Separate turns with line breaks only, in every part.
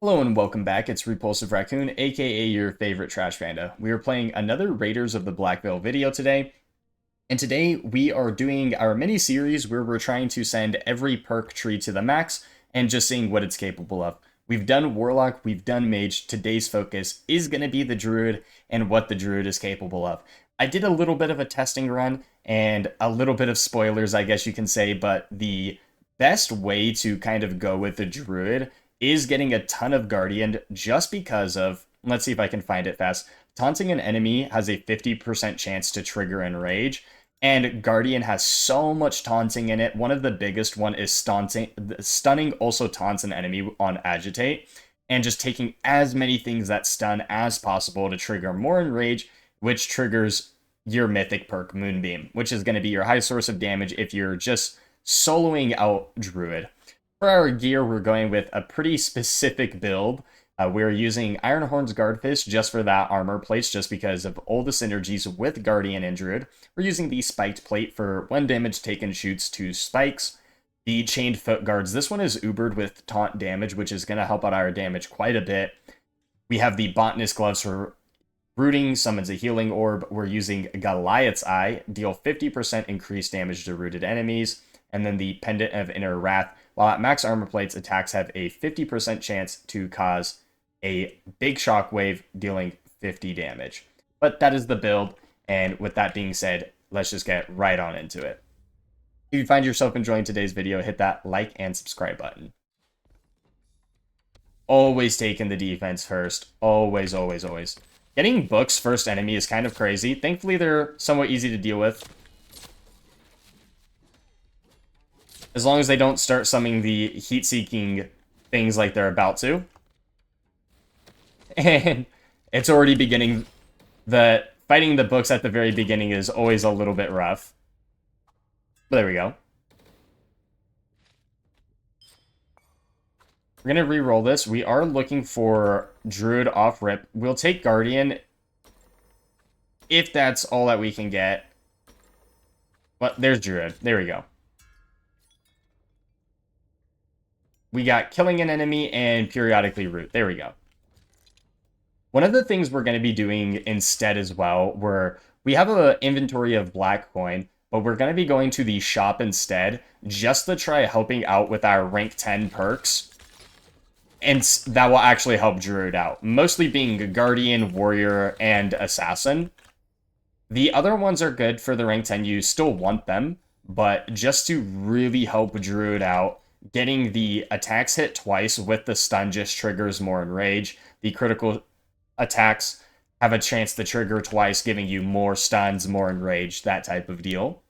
Hello and welcome back. It's Repulsive Raccoon, aka your favorite Trash Panda. We are playing another Raiders of the Blackveil video today, and today we are doing our mini-series where we're trying to send every perk tree to the max and just seeing what it's capable of. We've done Warlock, we've done Mage. Today's focus is going to be the Druid and what the Druid is capable of. I did a little bit of a testing run and a little bit of spoilers, I guess you can say, but the best way to kind of go with the Druid is getting a ton of Guardian just because of, let's see if I can find it fast. Taunting an enemy has a 50% chance to trigger Enrage, and Guardian has so much taunting in it. One of the biggest one is stunning also taunts an enemy on Agitate, and just taking as many things that stun as possible to trigger more Enrage, which triggers your mythic perk Moonbeam, which is going to be your high source of damage if you're just soloing out Druid. For our gear, we're going with a pretty specific build. We're using Ironhorn's Guardfist just for that armor plates, just because of all the synergies with Guardian and Druid. We're using the Spiked Plate for when damage taken shoots 2 spikes. The Chained Foot Guards, this one is ubered with taunt damage, which is going to help out our damage quite a bit. We have the Botanist Gloves for rooting, summons a healing orb. We're using Goliath's Eye, deal 50% increased damage to rooted enemies. And then the Pendant of Inner Wrath, while at max armor plates, attacks have a 50% chance to cause a big shockwave, dealing 50 damage. But that is the build, and with that being said, let's just get right on into it. If you find yourself enjoying today's video, hit that like and subscribe button. Always taking the defense first. Always, always, always. Getting Book's first enemy is kind of crazy. Thankfully, they're somewhat easy to deal with. As long as they don't start summoning the heat-seeking things like they're about to. And it's already beginning. Fighting the Books at the very beginning is always a little bit rough. But there we go. We're going to re-roll this. We are looking for Druid off-rip. We'll take Guardian if that's all that we can get. But there's Druid. There we go. We got killing an enemy and periodically root. There we go. One of the things we're going to be doing instead as well, we have an inventory of black coin, but we're going to be going to the shop instead, just to try helping out with our rank 10 perks. And that will actually help Druid out. Mostly being Guardian, Warrior, and Assassin. The other ones are good for the rank 10. You still want them, but just to really help Druid out, getting the attacks hit twice with the stun just triggers more Enrage. The critical attacks have a chance to trigger twice, giving you more stuns, more Enrage, that type of deal.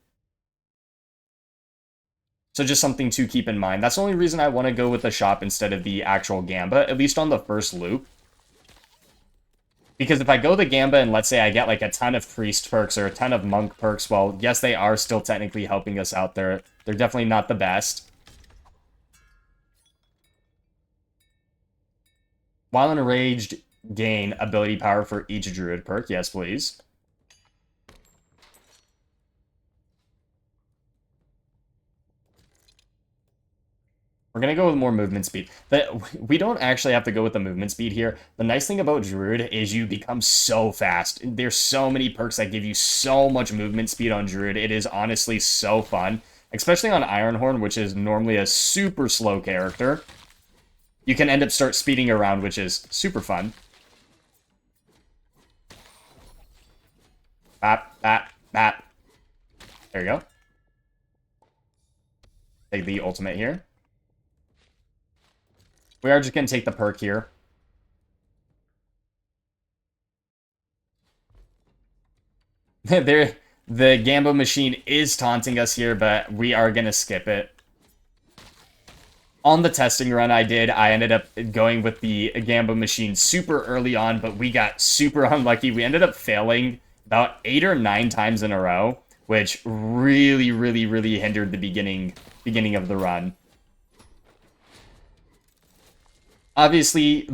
So just something to keep in mind. That's the only reason I want to go with the shop instead of the actual Gamba, at least on the first loop. Because if I go the Gamba and let's say I get like a ton of Priest perks or a ton of Monk perks, well, yes, they are still technically helping us out there. They're definitely not the best. While enraged, gain ability power for each Druid perk. Yes, please. We're going to go with more movement speed. We don't actually have to go with the movement speed here. The nice thing about Druid is you become so fast. There's so many perks that give you so much movement speed on Druid. It is honestly so fun. Especially on Ironhorn, which is normally a super slow character. You can end up start speeding around, which is super fun. Bap, bap, bap. There you go. Take the ultimate here. We are just going to take the perk here. The Gamba machine is taunting us here, but we are going to skip it. On the testing run I ended up going with the Gamba machine super early on, but we got super unlucky. We ended up failing about 8 or 9 times in a row, which really, really, really hindered the beginning of the run. Obviously,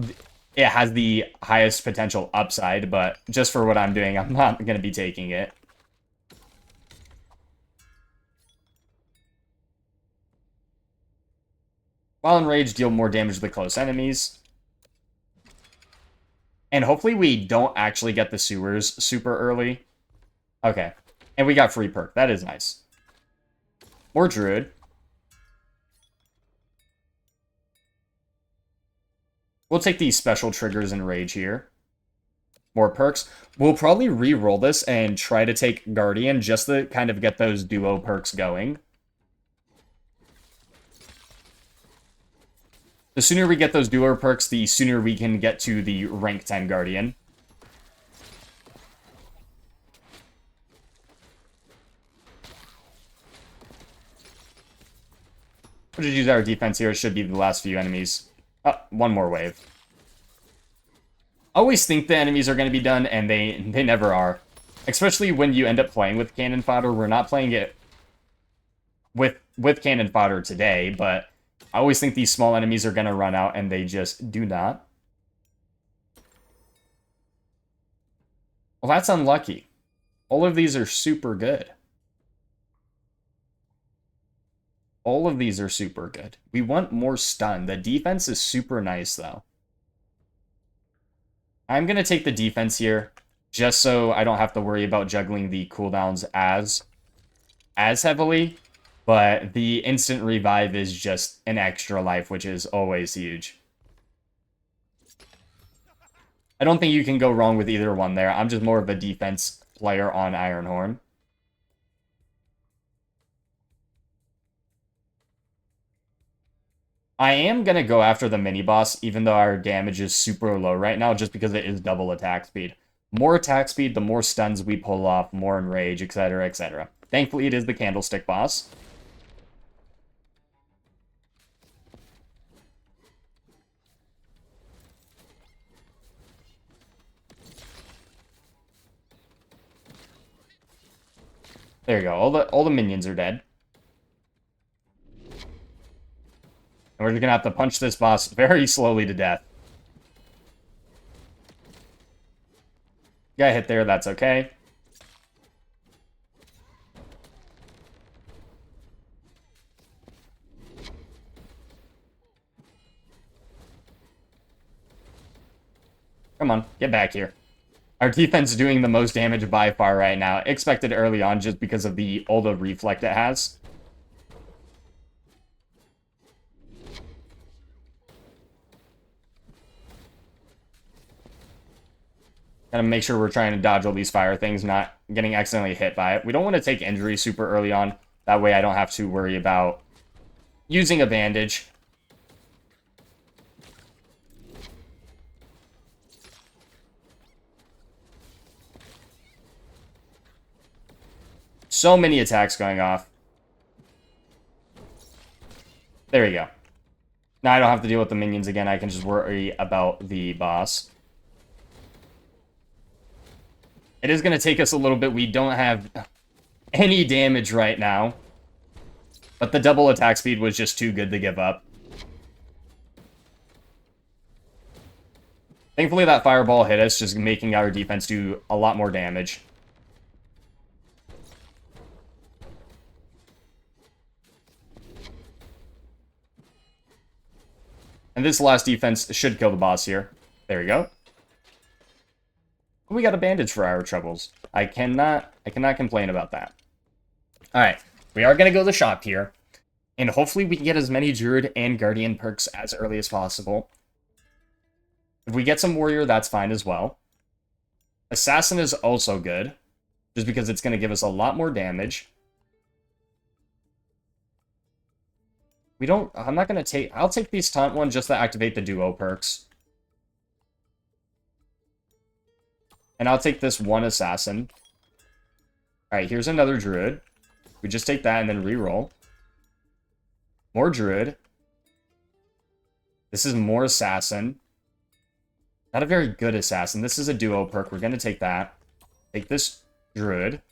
it has the highest potential upside, but just for what I'm doing, I'm not going to be taking it. While enraged, deal more damage to the close enemies. And hopefully we don't actually get the sewers super early. Okay. And we got free perk. That is nice. More Druid. We'll take these special triggers and rage here. More perks. We'll probably re-roll this and try to take Guardian just to kind of get those duo perks going. The sooner we get those duo perks, the sooner we can get to the rank 10 Guardian. We'll just use our defense here. It should be the last few enemies. Oh, one more wave. Always think the enemies are going to be done, and they never are. Especially when you end up playing with cannon fodder. We're not playing it with cannon fodder today, but I always think these small enemies are going to run out, and they just do not. Well, that's unlucky. All of these are super good. All of these are super good. We want more stun. The defense is super nice, though. I'm going to take the defense here, just so I don't have to worry about juggling the cooldowns as heavily. But the instant revive is just an extra life, which is always huge. I don't think you can go wrong with either one there. I'm just more of a defense player on Ironhorn. I am going to go after the mini-boss, even though our damage is super low right now, just because it is double attack speed. More attack speed, the more stuns we pull off, more enrage, etc., etc. Thankfully, it is the Candlestick boss. There you go. All the minions are dead. And we're just gonna have to punch this boss very slowly to death. Got hit there, that's okay. Come on, get back here. Our defense is doing the most damage by far right now. Expected early on just because of the Ulda Reflect it has. Gotta make sure we're trying to dodge all these fire things, not getting accidentally hit by it. We don't want to take injury super early on. That way I don't have to worry about using a bandage. So many attacks going off. There we go. Now I don't have to deal with the minions again. I can just worry about the boss. It is going to take us a little bit. We don't have any damage right now. But the double attack speed was just too good to give up. Thankfully that fireball hit us, just making our defense do a lot more damage. And this last defense should kill the boss here. There we go. We got a bandage for our troubles. I cannot complain about that. Alright, we are going to go to the shop here. And hopefully we can get as many Druid and Guardian perks as early as possible. If we get some Warrior, that's fine as well. Assassin is also good, just because it's going to give us a lot more damage. I'm not going to take... I'll take these Taunt one just to activate the duo perks. And I'll take this one Assassin. Alright, here's another Druid. We just take that and then reroll. More Druid. This is more Assassin. Not a very good Assassin. This is a duo perk. We're going to take that. Take this Druid.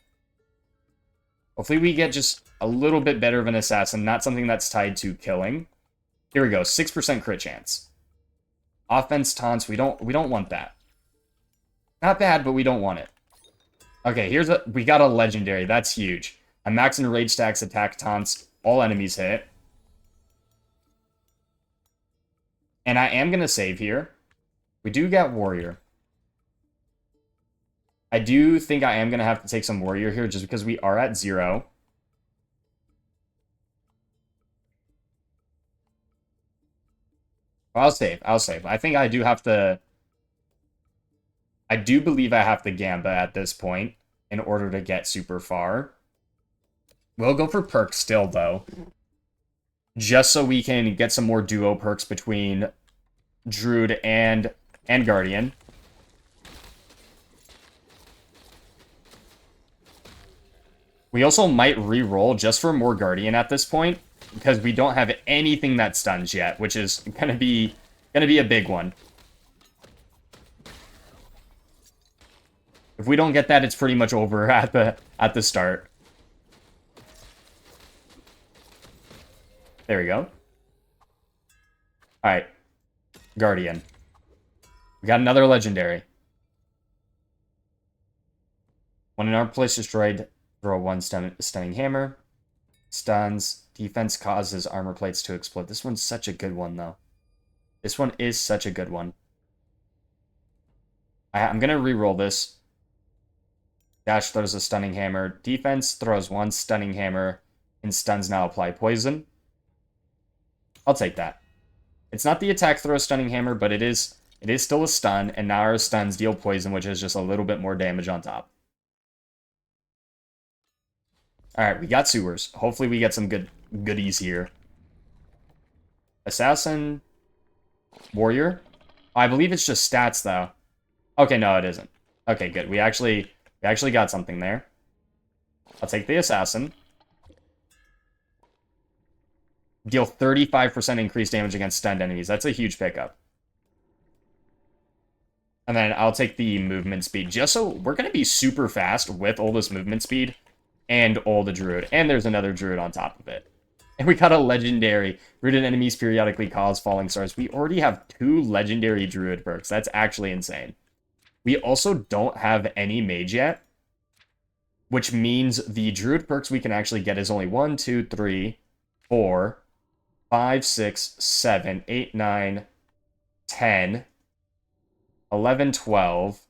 Hopefully we get just a little bit better of an Assassin, not something that's tied to killing. Here we go, 6% crit chance. Offense taunts, we don't want that. Not bad, but we don't want it. Okay, we got a legendary, that's huge. A max and rage stacks attack taunts, all enemies hit. And I am gonna save here. We do get warrior. I do think I am going to have to take some warrior here just because we are at 0. I'll save. I'll save. I think I do have to... I do believe I have to Gamba at this point in order to get super far. We'll go for perks still, though. Just so we can get some more duo perks between Druid and Guardian. We also might re-roll just for more Guardian at this point, because we don't have anything that stuns yet, which is gonna be a big one. If we don't get that, it's pretty much over at the start. There we go. Alright. Guardian. We got another legendary. When an arm place destroyed, throw 1 stunning hammer. Stuns. Defense causes armor plates to explode. This one's such a good one, though. This one is such a good one. I'm going to re-roll this. Dash throws a stunning hammer. Defense throws 1 stunning hammer. And stuns now apply poison. I'll take that. It's not the attack throw stunning hammer, but it is still a stun. And now our stuns deal poison, which is just a little bit more damage on top. Alright, we got sewers. Hopefully we get some goodies here. Assassin. Warrior. I believe it's just stats, though. Okay, no, it isn't. Okay, good. We actually got something there. I'll take the assassin. Deal 35% increased damage against stunned enemies. That's a huge pickup. And then I'll take the movement speed. Just so we're going to be super fast with all this movement speed. And all the Druid. And there's another Druid on top of it. And we got a legendary. Rooted enemies periodically cause falling stars. We already have 2 legendary Druid perks. That's actually insane. We also don't have any mage yet. Which means the Druid perks we can actually get is only 1, 2, 3, 4, 5, 6, 7, 8, 9, 10, 11, 12,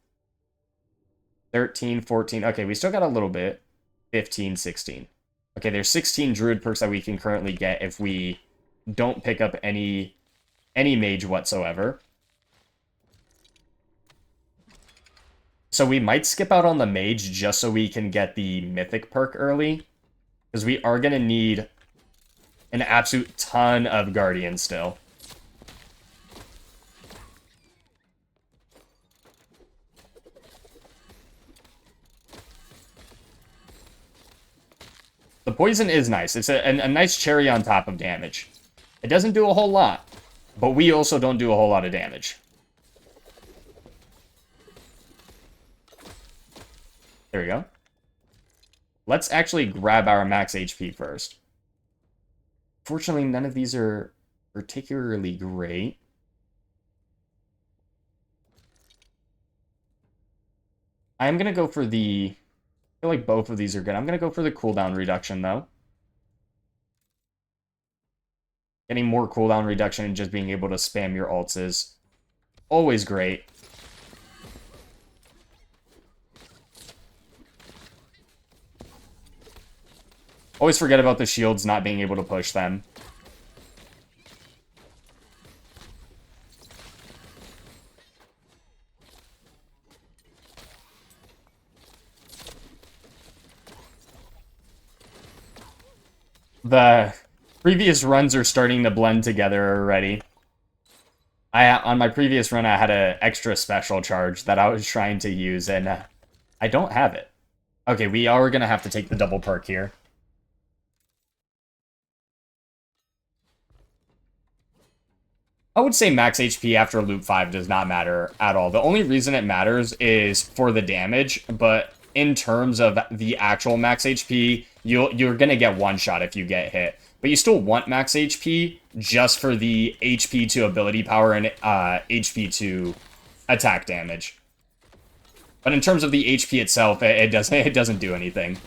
13, 14. Okay, we still got a little bit. 15, 16. Okay, there's 16 Druid perks that we can currently get if we don't pick up any mage whatsoever. So we might skip out on the mage just so we can get the mythic perk early. Because we are going to need an absolute ton of Guardian still. The poison is nice. It's a nice cherry on top of damage. It doesn't do a whole lot, but we also don't do a whole lot of damage. There we go. Let's actually grab our max HP first. Fortunately, none of these are particularly great. I'm going to go for the... I feel like both of these are good. I'm going to go for the cooldown reduction, though. Getting more cooldown reduction and just being able to spam your ults is always great. Always forget about the shields not being able to push them. The previous runs are starting to blend together already. On my previous run, I had an extra special charge that I was trying to use, and I don't have it. Okay, we are going to have to take the double perk here. I would say max HP after loop 5 does not matter at all. The only reason it matters is for the damage, but in terms of the actual max HP, you're going to get one shot if you get hit. But you still want max HP just for the HP to ability power and HP to attack damage. But in terms of the HP itself, it doesn't do anything.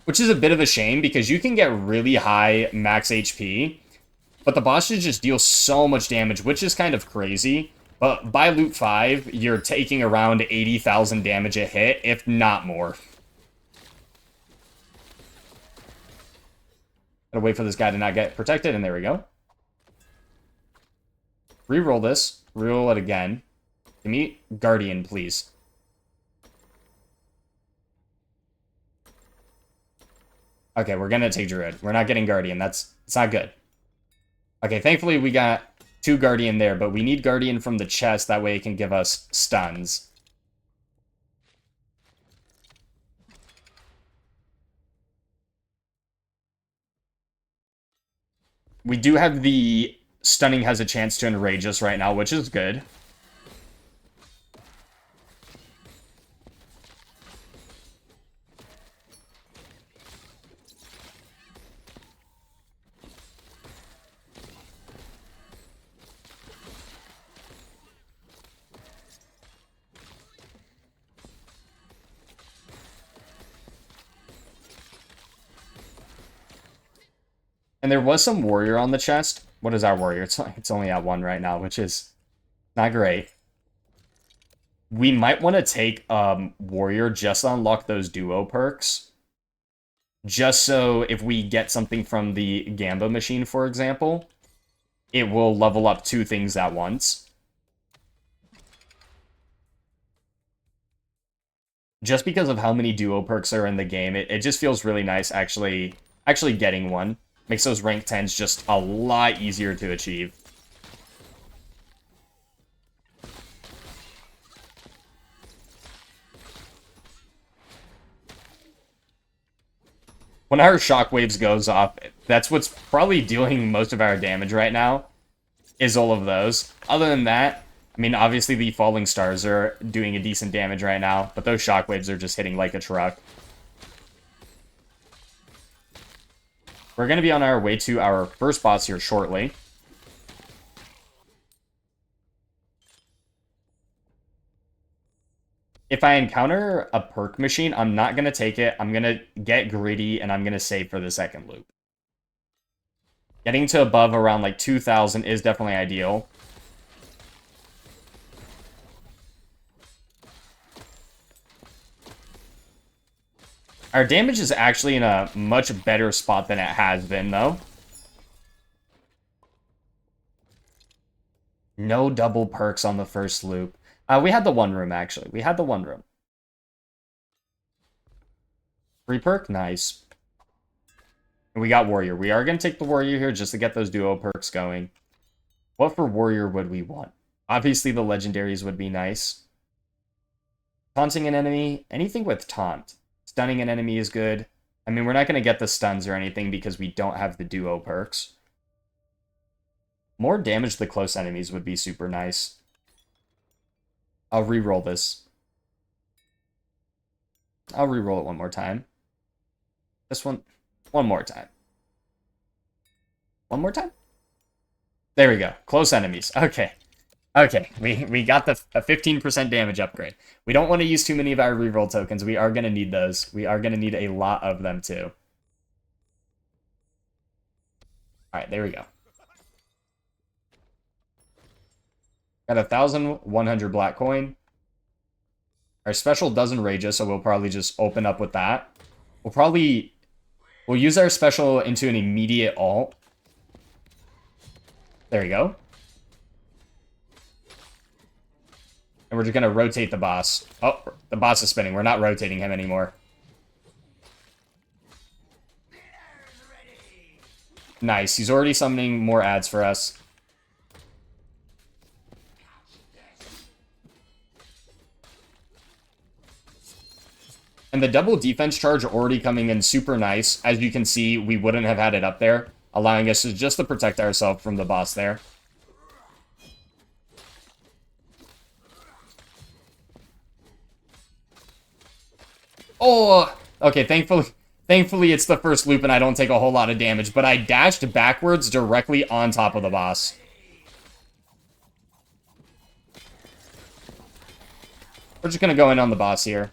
Which is a bit of a shame, because you can get really high max HP, but the bosses just deal so much damage, which is kind of crazy. But by loot 5, you're taking around 80,000 damage a hit, if not more. Gotta wait for this guy to not get protected, and there we go. Reroll this. Reroll it again. Give me Guardian, please. Okay, we're gonna take Druid. We're not getting Guardian. It's not good. Okay, thankfully we got 2 Guardian there, but we need Guardian from the chest. That way it can give us stuns. We do have the stunning has a chance to enrage us right now, which is good. And there was some warrior on the chest. What is our warrior? It's only at 1 right now, which is not great. We might want to take warrior just to unlock those duo perks. Just so if we get something from the Gamba machine, for example, it will level up 2 things at once. Just because of how many duo perks are in the game, it just feels really nice actually getting one. Makes those rank 10s just a lot easier to achieve. When our shockwaves goes off, that's what's probably doing most of our damage right now, is all of those. Other than that, I mean, obviously the falling stars are doing a decent damage right now, but those shockwaves are just hitting like a truck. We're going to be on our way to our first boss here shortly. If I encounter a perk machine, I'm not going to take it. I'm going to get greedy, and I'm going to save for the second loop. Getting to above around like 2,000 is definitely ideal. Our damage is actually in a much better spot than it has been, though. No double perks on the first loop. We had the 1 room, actually. We had the 1 room. Free perk? Nice. And we got warrior. We are going to take the warrior here just to get those duo perks going. What for warrior would we want? Obviously, the legendaries would be nice. Taunting an enemy. Anything with taunt. Stunning an enemy is good. I mean, we're not going to get the stuns or anything because we don't have the duo perks. More damage to the close enemies would be super nice. I'll re-roll this. I'll re-roll it one more time. This one more time. One more time? There we go. Close enemies. Okay. Okay, we got the 15% damage upgrade. We don't want to use too many of our reroll tokens. We are going to need those. We are going to need a lot of them, too. Alright, there we go. Got 1,100 black coin. Our special doesn't rage us, so we'll probably just open up with that. We'll use our special into an immediate ult. There you go. And we're just going to rotate the boss. Oh, the boss is spinning. We're not rotating him anymore. Nice. He's already summoning more ads for us. And the double defense charge already coming in super nice. As you can see, we wouldn't have had it up there, allowing us to just to protect ourselves from the boss there. Oh, okay, thankfully it's the first loop and I don't take a whole lot of damage, but I dashed backwards directly on top of the boss. We're just gonna go in on the boss here.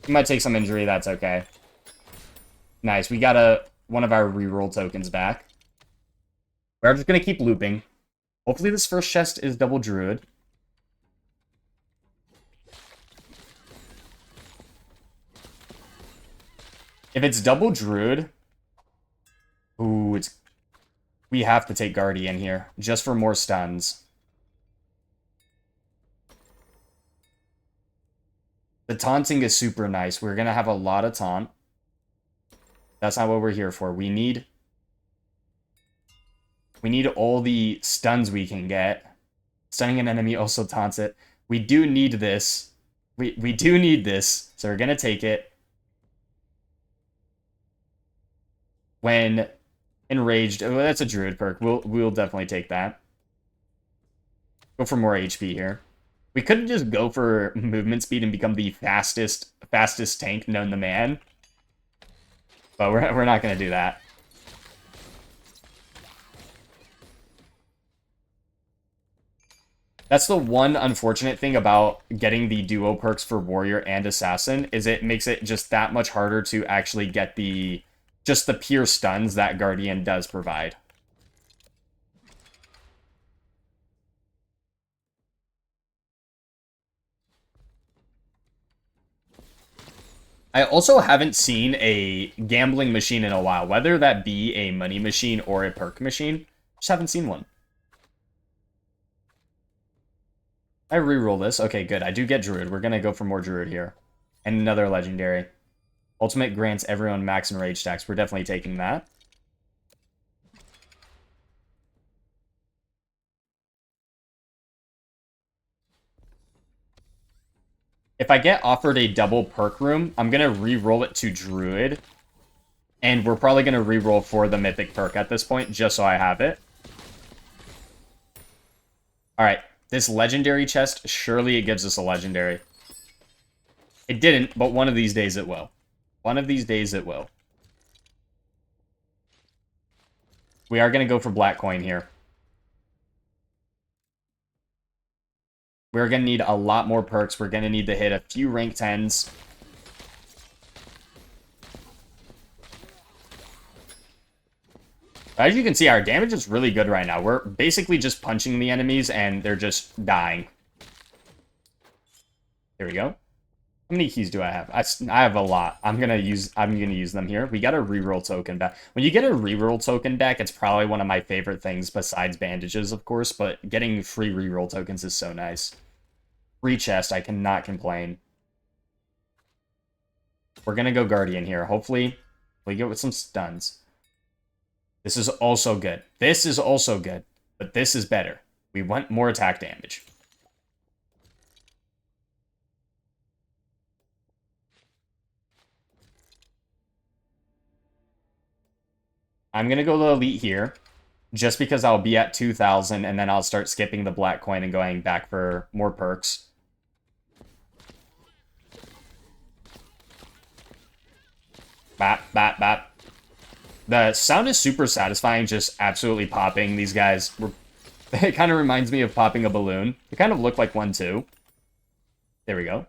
We might take some injury, that's okay. Nice, we got one of our reroll tokens back. We're just gonna keep looping. Hopefully this first chest is double Druid. If it's double Druid... Ooh, we have to take Guardian here, just for more stuns. The taunting is super nice. We're going to have a lot of taunt. That's not what we're here for. We need all the stuns we can get. Stunning an enemy also taunts it. We do need this. We do need this, so we're going to take it. When enraged, oh, that's a Druid perk. We'll definitely take that. Go for more HP here. We could just go for movement speed and become the fastest tank known to man. But we're not going to do that. That's the one unfortunate thing about getting the duo perks for Warrior and Assassin, is it makes it just that much harder to actually get just the pure stuns that Guardian does provide. I also haven't seen a gambling machine in a while, whether that be a money machine or a perk machine. Just haven't seen one. I reroll this. Okay, good. I do get Druid. We're going to go for more Druid here. And another Legendary. Ultimate grants everyone max and rage stacks. We're definitely taking that. If I get offered a double perk room, I'm going to re-roll it to Druid. And we're probably going to re-roll for the mythic perk at this point, just so I have it. Alright, this legendary chest, surely it gives us a legendary. It didn't, but one of these days it will. One of these days it will. We are going to go for black coin here. We're going to need a lot more perks. We're going to need to hit a few rank 10s. As you can see, our damage is really good right now. We're basically just punching the enemies, and they're just dying. There we go. How many keys do I have? I have a lot. I'm gonna use them here. We got a reroll token back. When you get a reroll token back, it's probably one of my favorite things besides bandages, of course. But getting free reroll tokens is so nice. Free chest, I cannot complain. We're gonna go Guardian here. Hopefully, we get with some stuns. This is also good. This is also good. But this is better. We want more attack damage. I'm going to go to Elite here. Just because I'll be at 2,000. And then I'll start skipping the black coin and going back for more perks. Bap, bap, bap. The sound is super satisfying, just absolutely popping these guys. It kind of reminds me of popping a balloon. They kind of look like one, too. There we go.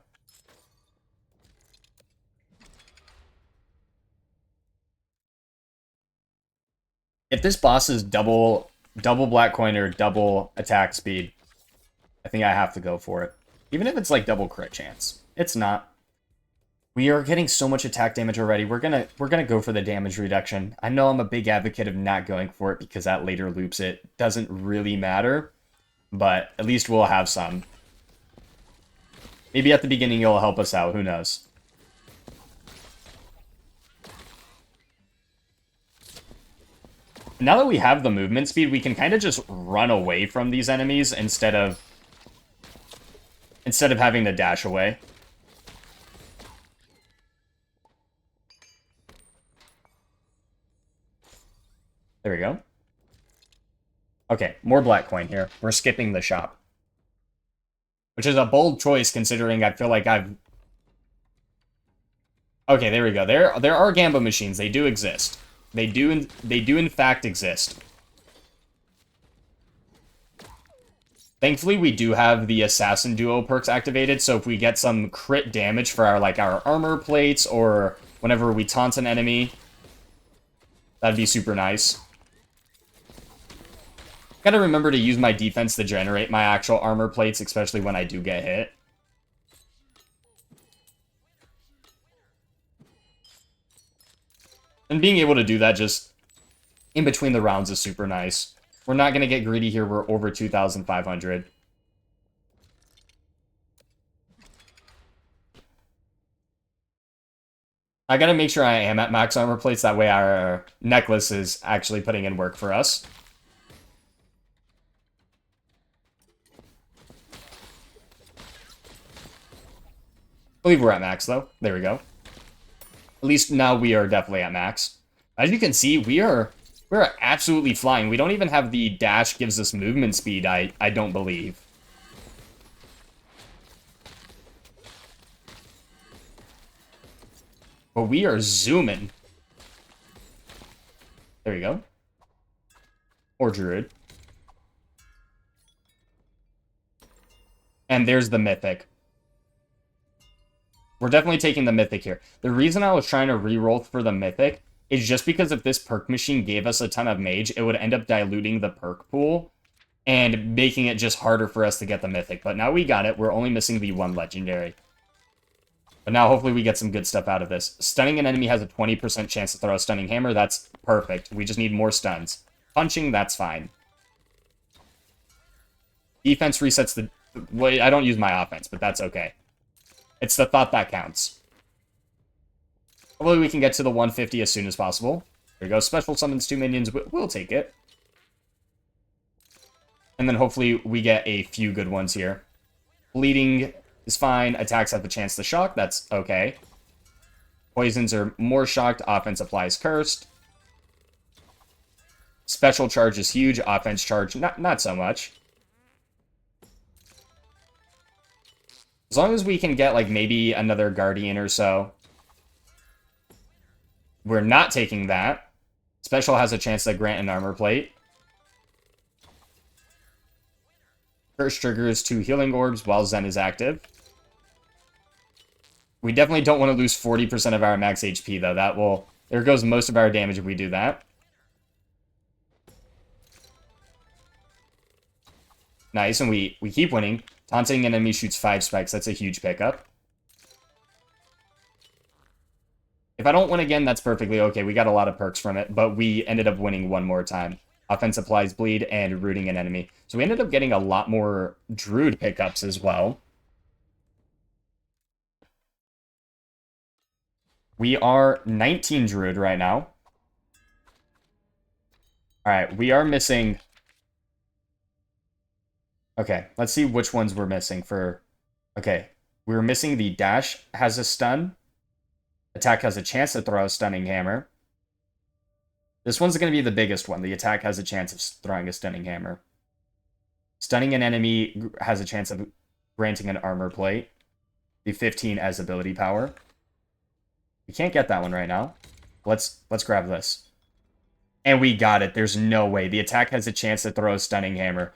If this boss is double black coin or double attack speed, I think I have to go for it. Even if it's like double crit chance. It's not. We are getting so much attack damage already. We're gonna go for the damage reduction. I know I'm a big advocate of not going for it because that later loops it. Doesn't really matter, but at least we'll have some. Maybe at the beginning it'll help us out. Who knows? Now that we have the movement speed, we can kind of just run away from these enemies instead of having to dash away. There we go. Okay, more black coin here. We're skipping the shop. Which is a bold choice considering I feel like I've... Okay, there we go. There are Gamba machines. They do exist. They do in fact exist. Thankfully, we do have the Assassin Duo perks activated, so if we get some crit damage for our armor plates or whenever we taunt an enemy, that'd be super nice. Gotta remember to use my defense to generate my actual armor plates, especially when I do get hit. And being able to do that just in between the rounds is super nice. We're not going to get greedy here. We're over 2,500. I got to make sure I am at max armor plates. That way our necklace is actually putting in work for us. I believe we're at max, though. There we go. At least now we are definitely at max. As you can see, we're absolutely flying. We don't even have the dash gives us movement speed, I don't believe. But we are zooming. There you go. Or Druid. And there's the Mythic. We're definitely taking the Mythic here. The reason I was trying to reroll for the Mythic is just because if this perk machine gave us a ton of Mage, it would end up diluting the perk pool and making it just harder for us to get the Mythic. But now we got it. We're only missing the one Legendary. But now hopefully we get some good stuff out of this. Stunning an enemy has a 20% chance to throw a Stunning Hammer. That's perfect. We just need more stuns. Punching, that's fine. Defense resets the... Well, I don't use my offense, but that's okay. It's the thought that counts. Hopefully we can get to the 150 as soon as possible. There we go. Special summons 2 minions. We'll take it. And then hopefully we get a few good ones here. Bleeding is fine. Attacks have the chance to shock. That's okay. Poisons are more shocked. Offense applies cursed. Special charge is huge. Offense charge, not so much. As long as we can get, like, maybe another Guardian or so. We're not taking that. Special has a chance to grant an armor plate. Curse triggers 2 healing orbs while Zen is active. We definitely don't want to lose 40% of our max HP, though. That will... There goes most of our damage if we do that. Nice, and we keep winning. Taunting an enemy shoots 5 spikes. That's a huge pickup. If I don't win again, that's perfectly okay. We got a lot of perks from it, but we ended up winning one more time. Offense applies bleed and rooting an enemy. So we ended up getting a lot more Druid pickups as well. We are 19 Druid right now. Alright, we are missing... Okay, let's see which ones we're missing for... Okay, we were missing the dash has a stun. Attack has a chance to throw a stunning hammer. This one's going to be the biggest one. The attack has a chance of throwing a stunning hammer. Stunning an enemy has a chance of granting an armor plate. The 15 as ability power. We can't get that one right now. Let's grab this. And we got it. There's no way. The attack has a chance to throw a stunning hammer.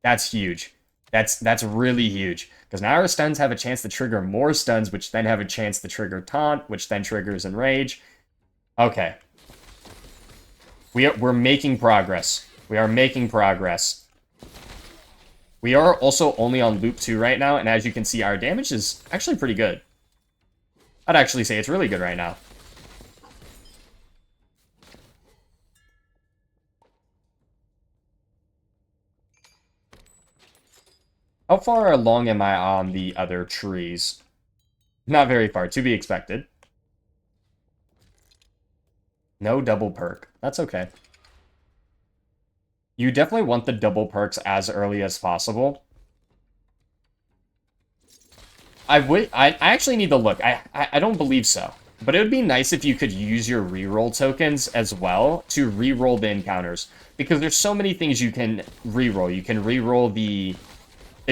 That's huge. That's really huge. Because now our stuns have a chance to trigger more stuns, which then have a chance to trigger taunt, which then triggers enrage. Okay. We're making progress. We are making progress. We are also only on loop 2 right now, and as you can see, our damage is actually pretty good. I'd actually say it's really good right now. How far along am I on the other trees? Not very far, to be expected. No double perk. That's okay. You definitely want the double perks as early as possible. I actually need to look. I don't believe so. But it would be nice if you could use your reroll tokens as well to reroll the encounters. Because there's so many things you can reroll. You can reroll the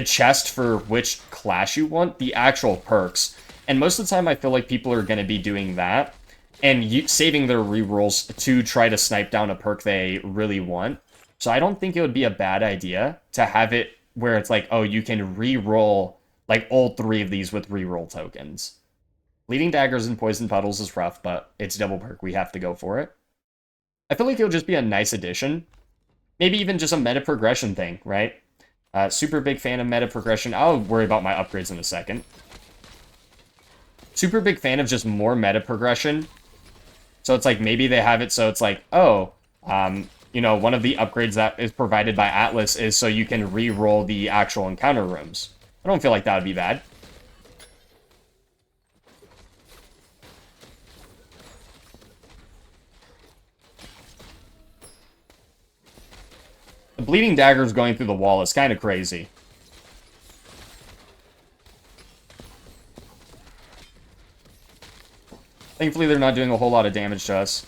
chest for which class you want, the actual perks. And most of the time I feel like people are going to be doing that and saving their rerolls to try to snipe down a perk they really want. So I don't think it would be a bad idea to have it where it's like, oh, you can reroll like all 3 of these with reroll tokens. Bleeding daggers and poison puddles is rough, but it's double perk. We have to go for it. I feel like it would just be a nice addition. Maybe even just a meta progression thing, right? Super big fan of meta progression. I'll worry about my upgrades in a second. Super big fan of just more meta progression So it's like maybe they have it so it's like, oh, you know, one of the upgrades that is provided by Atlas is so you can re-roll the actual encounter rooms. I don't feel like that would be bad. The bleeding daggers going through the wall is kind of crazy. Thankfully, they're not doing a whole lot of damage to us.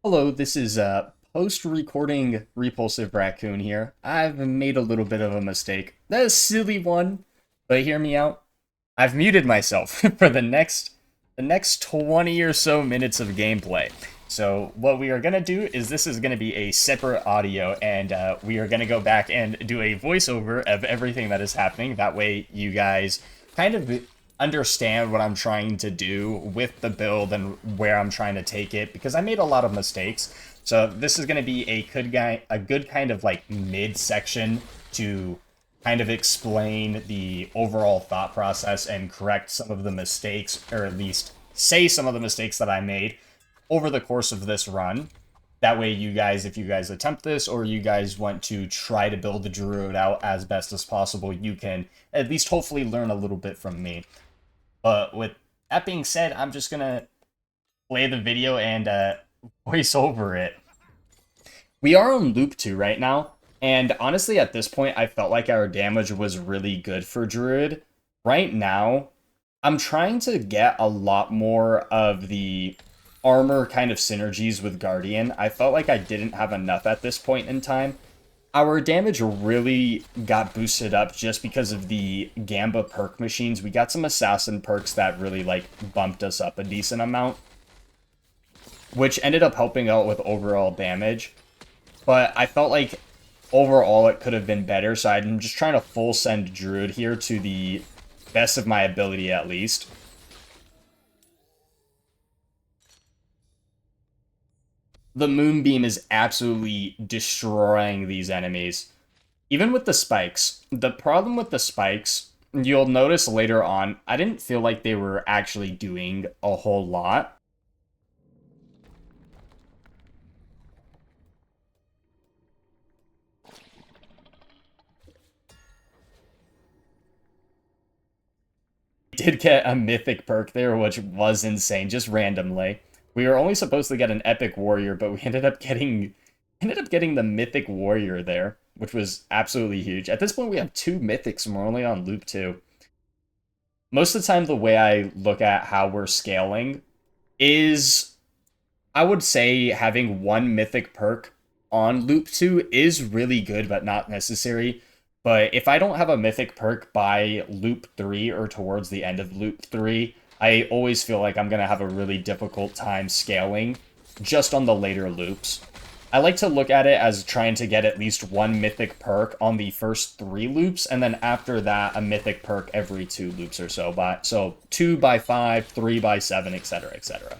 Hello, this is post-recording Repulsive Raccoon here. I've made a little bit of a mistake. That is a silly one, but hear me out. I've muted myself for the next 20 or so minutes of gameplay. So what we are going to do is this is going to be a separate audio, and we are going to go back and do a voiceover of everything that is happening. That way you guys kind of understand what I'm trying to do with the build and where I'm trying to take it, because I made a lot of mistakes. So this is going to be a good kind of like mid section to kind of explain the overall thought process and correct some of the mistakes, or at least say some of the mistakes that I made over the course of this run. That way you guys, if you guys attempt this, or you guys want to try to build the Druid out as best as possible, you can at least hopefully learn a little bit from me. But with that being said, I'm just gonna play the video and voice over it. We are on loop 2 right now, and honestly at this point I felt like our damage was really good for Druid. Right now, I'm trying to get a lot more of the armor kind of synergies with Guardian. I felt like I didn't have enough at this point in time. Our damage really got boosted up just because of the Gamba perk machines. We got some assassin perks that really like bumped us up a decent amount, which ended up helping out with overall damage. But I felt like overall it could have been better, so I'm just trying to full send Druid here to the best of my ability at least. The Moonbeam is absolutely destroying these enemies. Even with the spikes. The problem with the spikes, you'll notice later on, I didn't feel like they were actually doing a whole lot. Did get a mythic perk there, which was insane, just randomly. We were only supposed to get an epic warrior, but we ended up getting the mythic warrior there, which was absolutely huge. At this point, we have 2 mythics, and we're only on loop 2. Most of the time, the way I look at how we're scaling is, I would say having 1 mythic perk on loop 2 is really good, but not necessary. But if I don't have a mythic perk by loop 3 or towards the end of loop 3, I always feel like I'm going to have a really difficult time scaling just on the later loops. I like to look at it as trying to get at least 1 mythic perk on the first 3 loops, and then after that, a mythic perk every 2 loops or so. So 2 by 5, 3 by 7, etc., etc.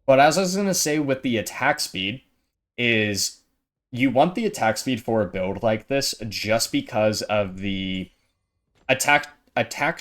But as I was going to say with the attack speed, is you want the attack speed for a build like this just because of the attack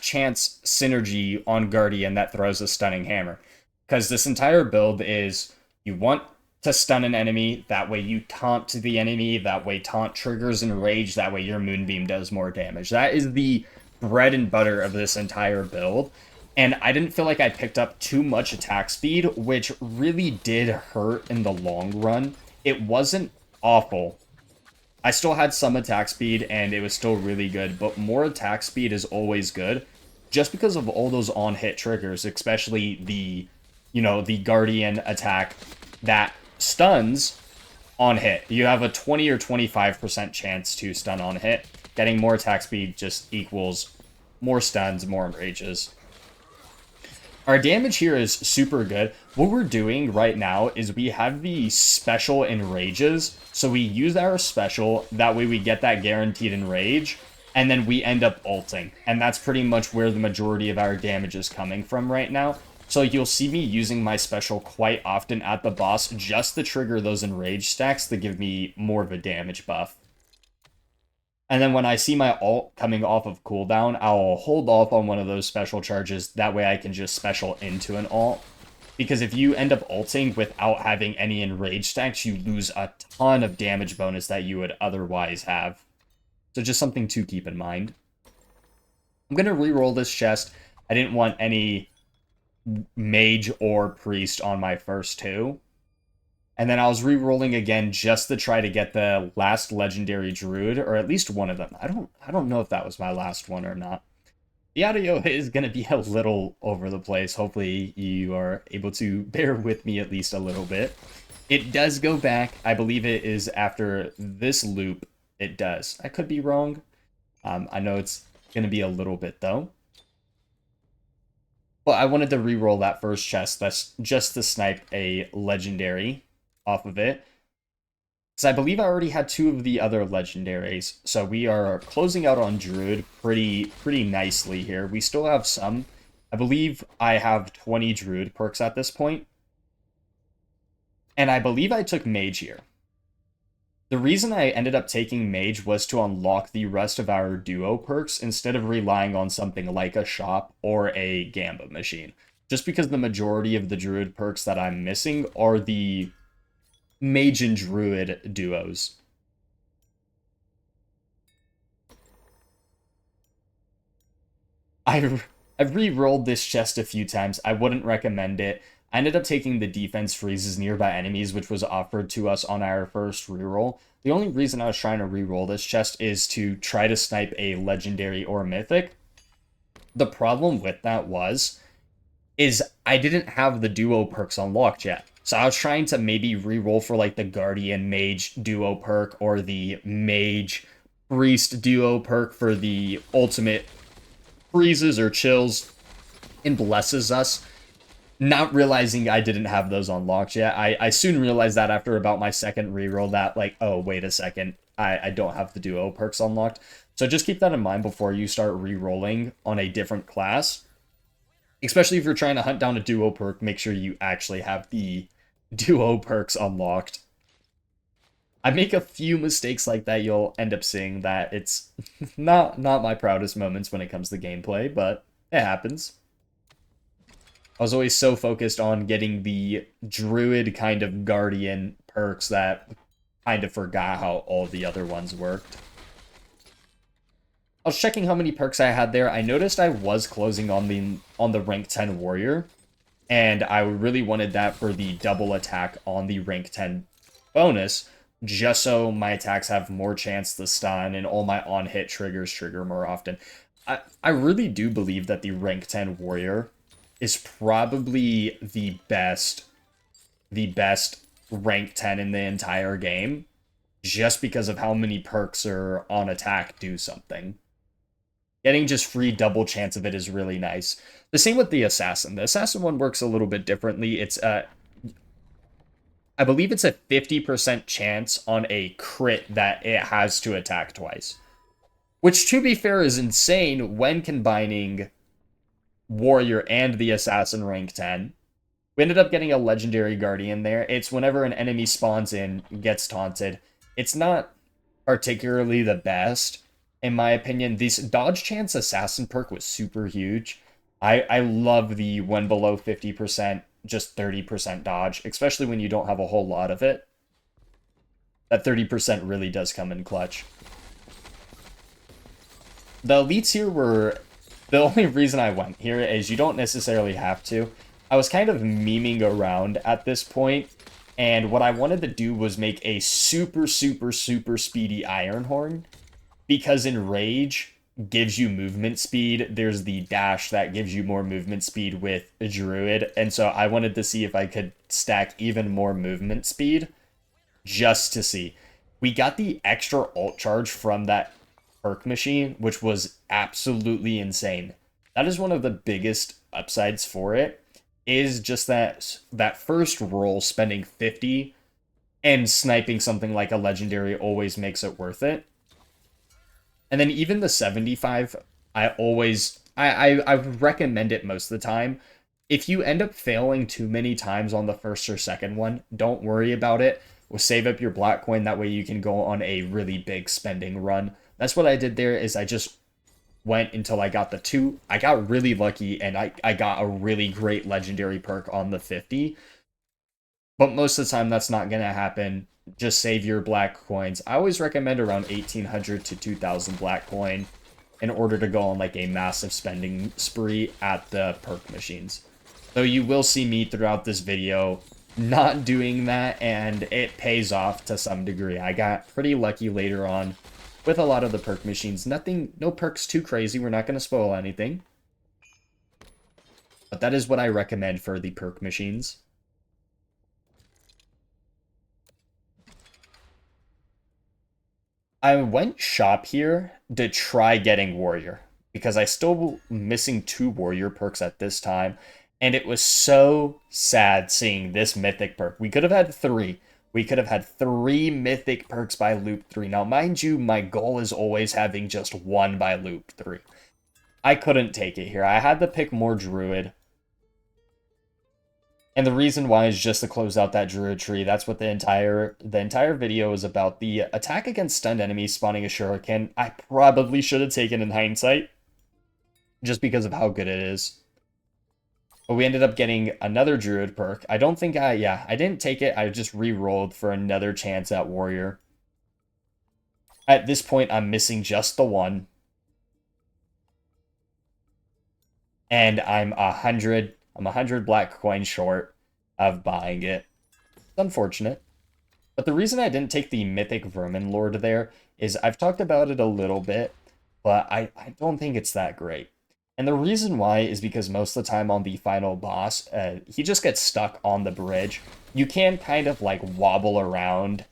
chance synergy on Guardian that throws a stunning hammer. Because this entire build is, you want to stun an enemy, that way you taunt the enemy, that way taunt triggers enrage, that way your Moonbeam does more damage. That is the bread and butter of this entire build. And I didn't feel like I picked up too much attack speed, which really did hurt in the long run. It wasn't awful. I still had some attack speed, and it was still really good, but more attack speed is always good, just because of all those on-hit triggers, especially the, the Guardian attack that stuns, on hit. You have a 20 or 25% chance to stun on hit. Getting more attack speed just equals more stuns, more enrages. Our damage here is super good. What we're doing right now is we have the special enrages, so we use our special, that way we get that guaranteed enrage, and then we end up ulting. And that's pretty much where the majority of our damage is coming from right now. So you'll see me using my special quite often at the boss just to trigger those enrage stacks to give me more of a damage buff. And then when I see my ult coming off of cooldown, I'll hold off on one of those special charges. That way I can just special into an ult. Because if you end up ulting without having any enrage stacks, you lose a ton of damage bonus that you would otherwise have. So just something to keep in mind. I'm going to reroll this chest. I didn't want any mage or priest on my first two. And then I was re-rolling again just to try to get the last legendary druid, or at least one of them. I don't know if that was my last one or not. The audio is going to be a little over the place. Hopefully you are able to bear with me at least a little bit. It does go back. I believe it is after this loop. It does. I could be wrong. I know it's going to be a little bit though. But I wanted to re-roll that first chest. That's just to snipe a legendary off of it. Because I believe I already had two of the other legendaries. So we are closing out on Druid pretty nicely here. We still have some. I believe I have 20 Druid perks at this point. And I believe I took Mage here. The reason I ended up taking Mage was to unlock the rest of our duo perks instead of relying on something like a shop or a Gamba machine. Just because the majority of the Druid perks that I'm missing are the Mage and Druid duos. I've re-rolled this chest a few times. I wouldn't recommend it. I ended up taking the defense freezes nearby enemies, which was offered to us on our first reroll. The only reason I was trying to reroll this chest is to try to snipe a legendary or mythic. The problem with that is I didn't have the duo perks unlocked yet. So I was trying to maybe reroll for like the Guardian Mage duo perk or the Mage Priest duo perk for the ultimate freezes or chills and blesses us. Not realizing I didn't have those unlocked yet. I soon realized that after about my second reroll that, like, oh, wait a second. I don't have the duo perks unlocked. So just keep that in mind before you start rerolling on a different class. Especially if you're trying to hunt down a duo perk, make sure you actually have the duo perks unlocked. I make a few mistakes like that. You'll end up seeing that it's not my proudest moments when it comes to gameplay, but it happens. I was always so focused on getting the Druid kind of Guardian perks that kind of forgot how all the other ones worked. I was checking how many perks I had there. I noticed I was closing on the rank 10 warrior, and I really wanted that for the double attack on the rank 10 bonus, just so my attacks have more chance to stun and all my on-hit triggers trigger more often. I really do believe that the rank 10 warrior is probably the best rank 10 in the entire game, just because of how many perks are on attack do something. Getting just free double chance of it is really nice. The same with the assassin. The assassin one works a little bit differently. It's I believe it's a 50% chance on a crit that it has to attack twice. Which, to be fair, is insane when combining warrior and the assassin rank 10. We ended up getting a legendary guardian there. It's whenever an enemy spawns in, gets taunted. It's not particularly the best, in my opinion. This dodge chance assassin perk was super huge. I love the when below 50%, just 30% dodge, especially when you don't have a whole lot of it. That 30% really does come in clutch. The elites here were... The only reason I went here is you don't necessarily have to. I was kind of memeing around at this point, and what I wanted to do was make a super speedy Iron Horn, because in Rage gives you movement speed. There's the dash that gives you more movement speed with a Druid, and so I wanted to see if I could stack even more movement speed just to see. We got the extra ult charge from that perk machine, which was absolutely insane. That is one of the biggest upsides for it, is just that first roll spending 50 and sniping something like a legendary always makes it worth it. And then even the 75, I recommend it most of the time. If you end up failing too many times on the first or second one, don't worry about it. We'll save up your black coin, that way you can go on a really big spending run. That's what I did there, is I just went until I got the 2. I got really lucky, and I got a really great legendary perk on the 50. But most of the time, that's not going to happen. Just save your black coins. I always recommend around 1,800 to 2,000 black coin in order to go on like a massive spending spree at the perk machines. So you will see me throughout this video not doing that, and it pays off to some degree. I got pretty lucky later on with a lot of the perk machines. No perks too crazy. We're not going to spoil anything. But that is what I recommend for the perk machines. I went shop here to try getting warrior, because I still missing 2 warrior perks at this time, and it was so sad seeing this mythic perk. We could have had 3. We could have had 3 mythic perks by loop 3. Now, mind you, my goal is always having just 1 by loop 3. I couldn't take it here. I had to pick more Druid. And the reason why is just to close out that Druid tree. That's what the entire video is about. The attack against stunned enemies spawning a shuriken, I probably should have taken in hindsight, just because of how good it is. But we ended up getting another Druid perk. I don't think I didn't take it. I just re-rolled for another chance at warrior. At this point, I'm missing just the 1. And I'm 100 black coins short of buying it. It's unfortunate. But the reason I didn't take the Mythic Vermin Lord there is I've talked about it a little bit, but I don't think it's that great. And the reason why is because most of the time on the final boss, he just gets stuck on the bridge. You can kind of like wobble around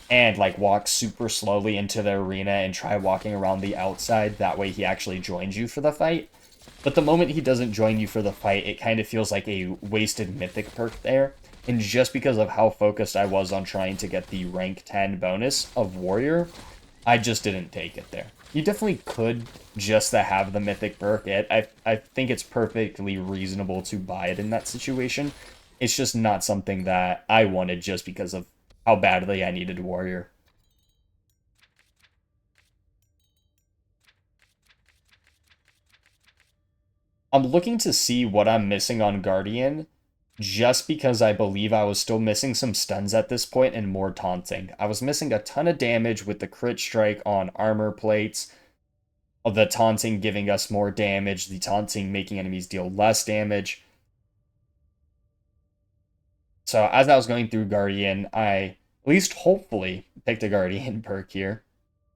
and like walk super slowly into the arena and try walking around the outside. That way he actually joins you for the fight. But the moment he doesn't join you for the fight, it kind of feels like a wasted mythic perk there. And just because of how focused I was on trying to get the rank 10 bonus of warrior, I just didn't take it there. You definitely could just to have the mythic perk. I think it's perfectly reasonable to buy it in that situation. It's just not something that I wanted just because of how badly I needed warrior. I'm looking to see what I'm missing on Guardian, just because I believe I was still missing some stuns at this point and more taunting. I was missing a ton of damage with the crit strike on armor plates, of the taunting giving us more damage, the taunting making enemies deal less damage. So as I was going through Guardian, I at least hopefully picked a Guardian perk here.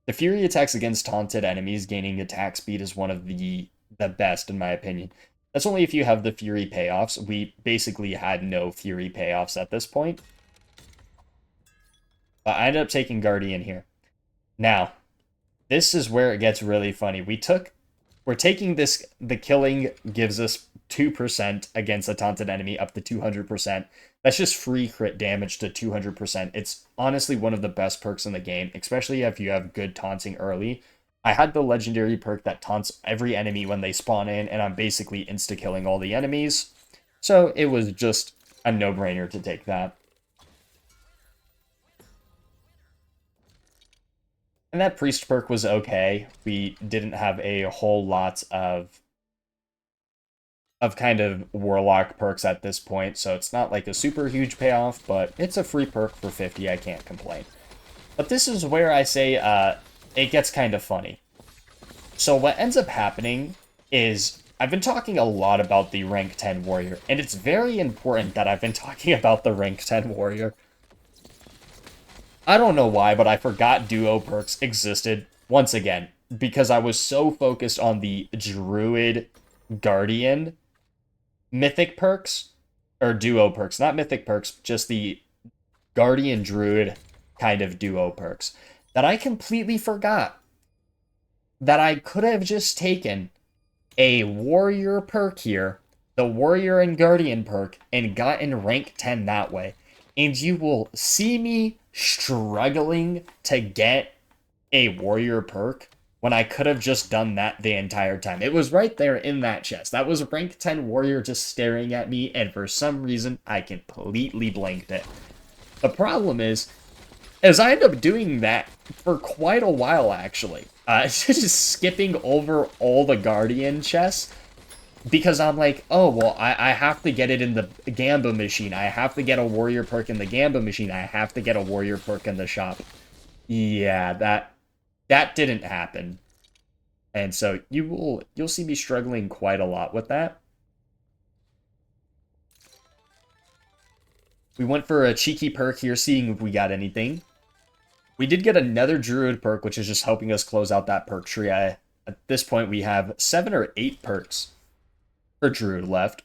The Fury attacks against taunted enemies gaining attack speed is one of the best in my opinion. That's only if you have the Fury payoffs. We basically had no Fury payoffs at this point. But I ended up taking Guardian here. Now, this is where it gets really funny. We're taking this, the killing gives us 2% against a taunted enemy up to 200%. That's just free crit damage to 200%. It's honestly one of the best perks in the game, especially if you have good taunting early. I had the legendary perk that taunts every enemy when they spawn in, and I'm basically insta-killing all the enemies. So it was just a no-brainer to take that. And that priest perk was okay. We didn't have a whole lot of kind of warlock perks at this point, so it's not like a super huge payoff, but it's a free perk for 50, I can't complain. But this is where I say it gets kind of funny. So what ends up happening is I've been talking a lot about the rank 10 warrior, and it's very important that I've been talking about the rank 10 warrior. I don't know why, but I forgot duo perks existed once again, because I was so focused on the Druid Guardian mythic perks, or duo perks, not mythic perks, just the Guardian Druid kind of duo perks that I completely forgot that I could have just taken a warrior perk here, the warrior and guardian perk, and gotten rank 10 that way. And you will see me struggling to get a warrior perk when I could have just done that the entire time. It was right there in that chest. That was rank 10 warrior just staring at me, and for some reason, I completely blanked it. The problem is I end up doing that for quite a while, actually. Just skipping over all the Guardian chests, because I'm like, oh, well, I have to get it in the Gamba machine. I have to get a warrior perk in the Gamba machine. I have to get a warrior perk in the shop. Yeah, that didn't happen. And so you'll see me struggling quite a lot with that. We went for a cheeky perk here, seeing if we got anything. We did get another Druid perk, which is just helping us close out that perk tree. At this point, we have 7 or 8 perks for Druid left.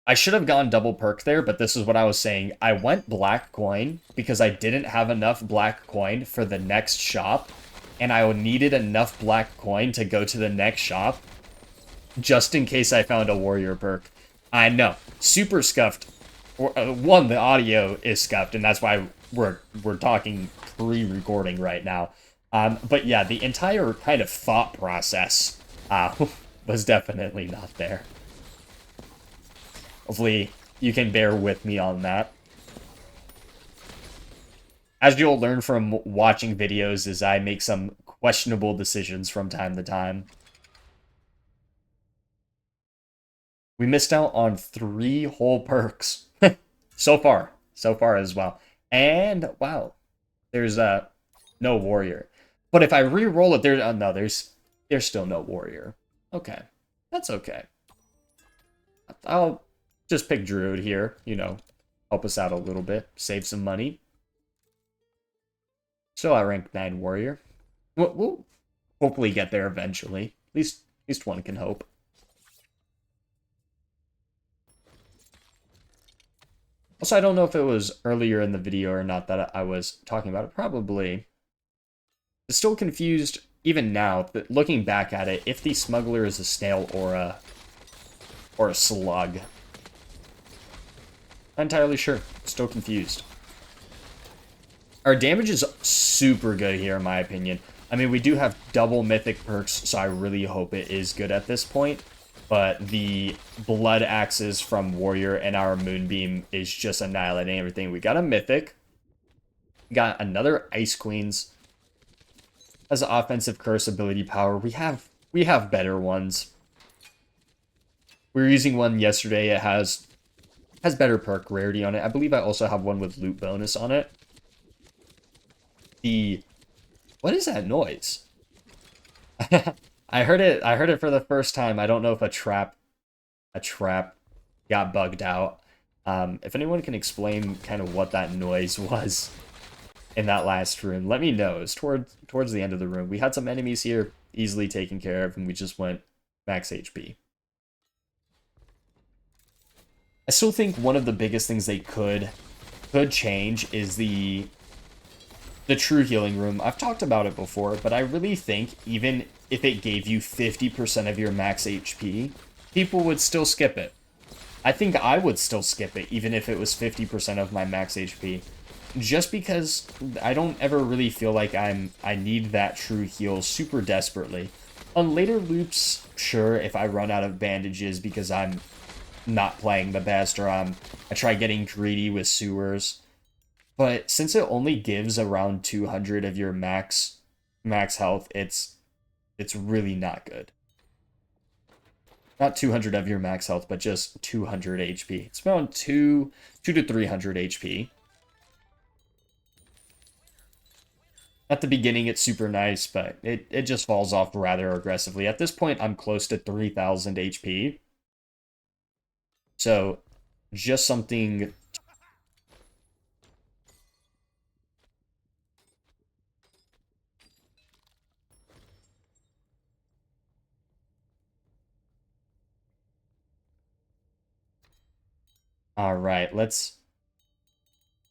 I should have gone double perk there, but this is what I was saying. I went black coin because I didn't have enough black coin for the next shop, and I needed enough black coin to go to the next shop, just in case I found a warrior perk. I know, super scuffed. One, the audio is scuffed, and that's why we're talking pre-recording right now. But yeah, the entire kind of thought process was definitely not there. Hopefully, you can bear with me on that. As you'll learn from watching videos, is I make some questionable decisions from time to time. We missed out on 3 whole perks. So far as well. And, wow, there's no warrior. But if I re-roll it, there's still no warrior. Okay, that's okay. I'll just pick Druid here, you know, help us out a little bit, save some money. So I rank 9 warrior. We'll hopefully get there eventually. At least one can hope. Also, I don't know if it was earlier in the video or not that I was talking about it. Probably. I'm still confused, even now, but looking back at it, if the smuggler is a snail or a slug. Not entirely sure. Still confused. Our damage is super good here, in my opinion. I mean, we do have double mythic perks, so I really hope it is good at this point. But the blood axes from Warrior and our Moonbeam is just annihilating everything. We got a mythic. We got another Ice Queens. As an offensive curse ability power, we have better ones. We were using one yesterday. It has better perk rarity on it. I believe I also have one with loot bonus on it. What is that noise? I heard it for the first time. I don't know if a trap got bugged out. If anyone can explain kind of what that noise was in that last room, let me know. It's towards the end of the room. We had some enemies here easily taken care of, and we just went max HP. I still think one of the biggest things they could change is the true healing room. I've talked about it before, but I really think even if it gave you 50% of your max HP, people would still skip it. I think I would still skip it, even if it was 50% of my max HP. Just because I don't ever really feel like I need that true heal super desperately. On later loops, sure, if I run out of bandages because I'm not playing the best, or I try getting greedy with sewers. But since it only gives around 200 of your max health, it's really not good. Not 200 of your max health, but just 200 HP. It's around 2 to 300 HP. At the beginning, it's super nice, but it just falls off rather aggressively. At this point, I'm close to 3,000 HP. So, just something... Alright, let's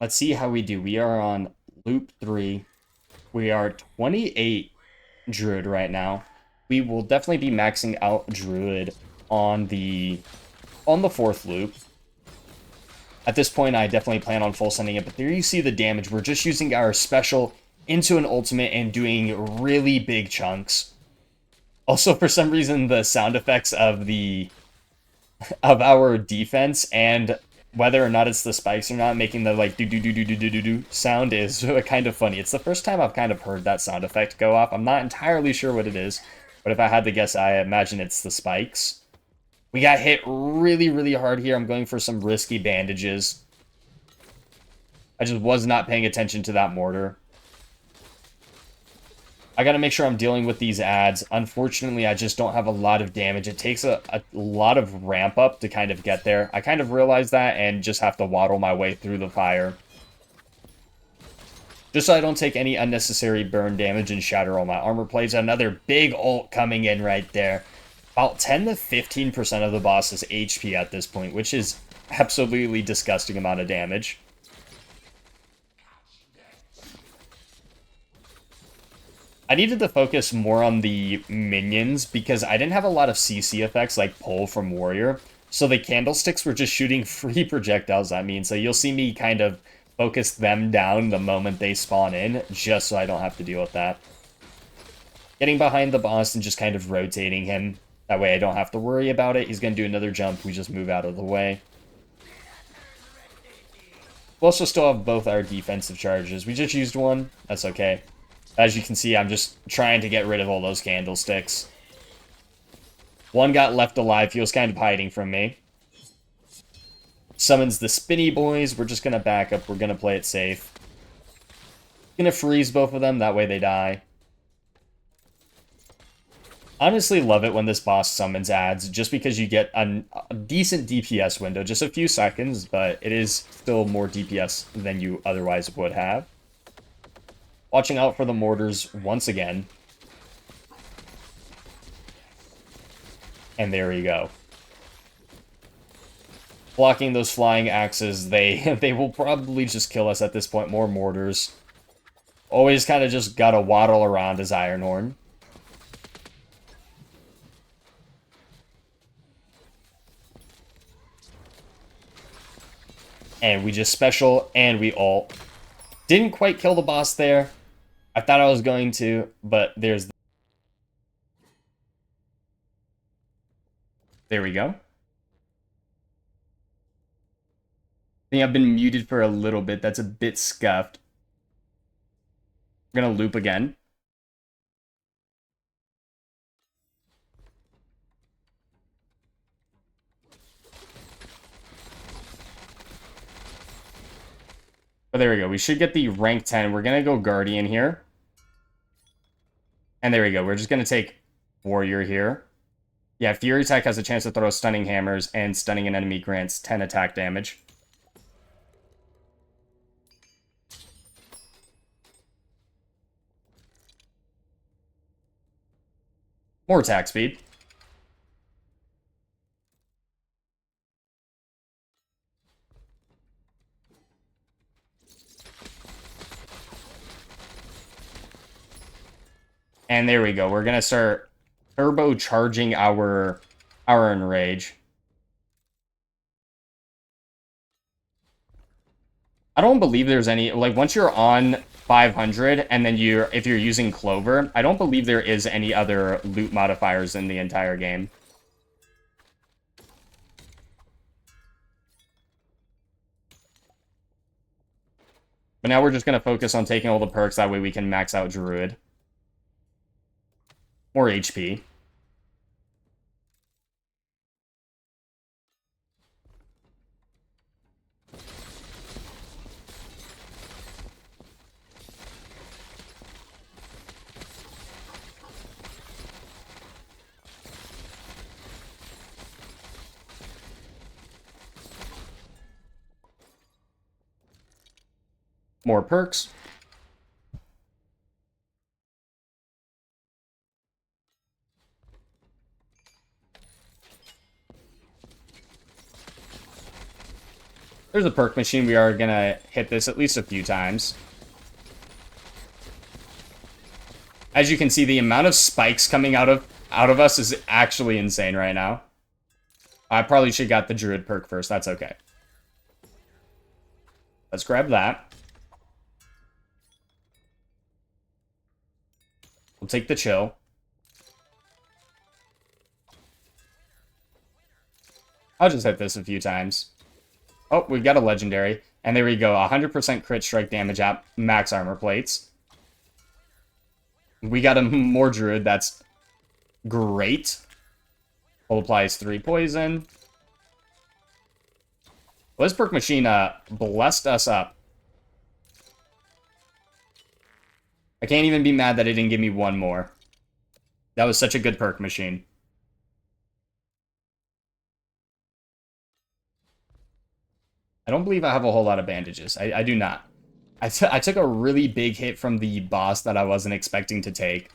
Let's see how we do. We are on loop 3. We are 28 Druid right now. We will definitely be maxing out Druid on the 4th loop. At this point, I definitely plan on full sending it, but there you see the damage. We're just using our special into an ultimate and doing really big chunks. Also, for some reason, the sound effects of our defense, and whether or not it's the spikes or not, making the like do do do do do do do do sound is kind of funny. It's the first time I've kind of heard that sound effect go off. I'm not entirely sure what it is, but if I had to guess, I imagine it's the spikes. We got hit really, really hard here. I'm going for some risky bandages. I just was not paying attention to that mortar. I gotta make sure I'm dealing with these ads. Unfortunately, I just don't have a lot of damage. It takes a lot of ramp up to kind of get there. I kind of realize that and just have to waddle my way through the fire. Just so I don't take any unnecessary burn damage and shatter all my armor plates. Another big ult coming in right there. About 10 to 15% of the boss's HP at this point, which is absolutely disgusting amount of damage. I needed to focus more on the minions because I didn't have a lot of CC effects like pull from Warrior. So the candlesticks were just shooting free projectiles at me. And so you'll see me kind of focus them down the moment they spawn in, just so I don't have to deal with that. Getting behind the boss and just kind of rotating him. That way I don't have to worry about it. He's going to do another jump. We just move out of the way. We'll also still have both our defensive charges. We just used one. That's okay. As you can see, I'm just trying to get rid of all those candlesticks. One got left alive. He was kind of hiding from me. Summons the spinny boys. We're just going to back up. We're going to play it safe. Going to freeze both of them. That way they die. Honestly, love it when this boss summons ads, just because you get a decent DPS window. Just a few seconds, but it is still more DPS than you otherwise would have. Watching out for the mortars once again. And there you go. Blocking those flying axes, they will probably just kill us at this point. More mortars. Always kind of just gotta waddle around as Ironhorn. And we just special, and we ult. Didn't quite kill the boss there. I thought I was going to, but there we go. I think I've been muted for a little bit. That's a bit scuffed. I'm going to loop again. But there we go. We should get the rank 10. We're going to go Guardian here. And there we go. We're just going to take Warrior here. Yeah, Fury Attack has a chance to throw stunning hammers, and stunning an enemy grants 10 attack damage. More attack speed. And there we go. We're going to start turbocharging our Enrage. I don't believe there's any, like, once you're on 500 and then if you're using Clover, I don't believe there is any other loot modifiers in the entire game. But now we're just going to focus on taking all the perks, that way we can max out Druid. More HP. More perks. There's a perk machine. We are gonna hit this at least a few times. As you can see, the amount of spikes coming out of us is actually insane right now. I probably should have got the Druid perk first. That's okay. Let's grab that. We'll take the chill. I'll just hit this a few times. Oh, we've got a legendary. And there we go. 100% crit strike damage at max armor plates. We got a more Druid. That's great. Hold applies 3 poison. Well, this perk machine blessed us up. I can't even be mad that it didn't give me one more. That was such a good perk machine. I don't believe I have a whole lot of bandages. I do not. I took a really big hit from the boss that I wasn't expecting to take.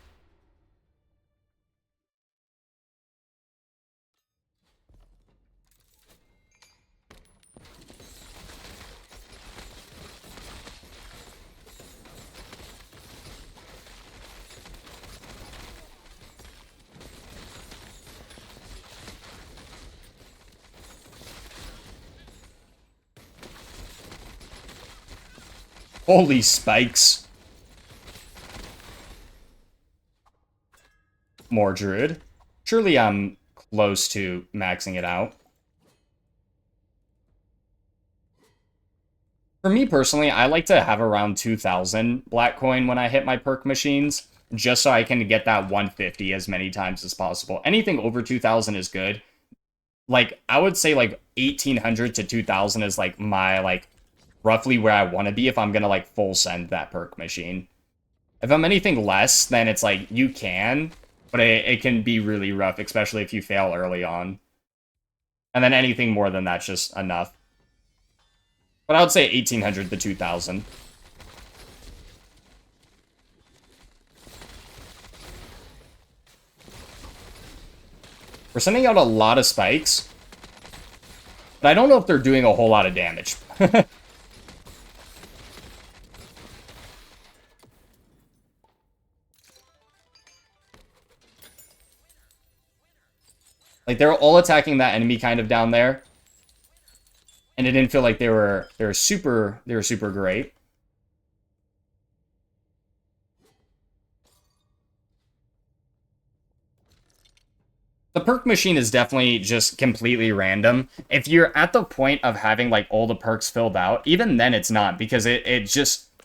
Holy spikes. More Druid. Surely I'm close to maxing it out. For me personally, I like to have around 2,000 black coin when I hit my perk machines, just so I can get that 150 as many times as possible. Anything over 2,000 is good. Like, I would say, like, 1,800 to 2,000 is, like, my, like, roughly where I want to be if I'm going to, like, full send that perk machine. If I'm anything less, then it's, like, you can, but it can be really rough, especially if you fail early on. And then anything more than that's just enough. But I would say 1,800 to 2,000. We're sending out a lot of spikes, but I don't know if they're doing a whole lot of damage. Like, they're all attacking that enemy kind of down there. And it didn't feel like they were super great. The perk machine is definitely just completely random. If you're at the point of having like all the perks filled out, even then it's not, because it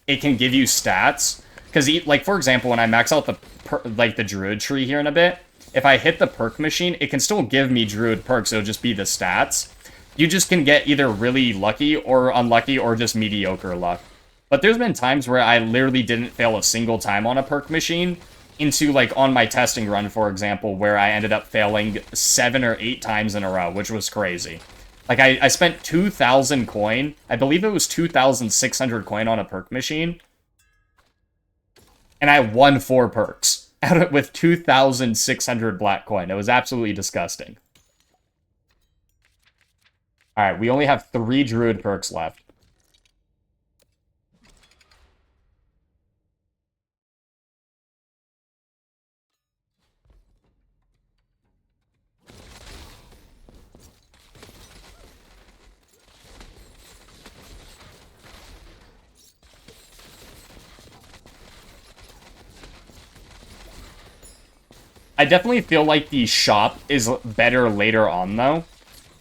can give you stats. Because like, for example, when I max out the Druid tree here in a bit, if I hit the perk machine, it can still give me Druid perks. It'll just be the stats. You just can get either really lucky or unlucky or just mediocre luck. But there's been times where I literally didn't fail a single time on a perk machine, into, like, on my testing run, for example, where I ended up failing 7 or 8 times in a row, which was crazy. Like, I spent 2,000 coin. I believe it was 2,600 coin on a perk machine. And I won 4 perks with 2,600 black coin. It was absolutely disgusting. Alright, we only have 3 Druid perks left. I definitely feel like the shop is better later on, though.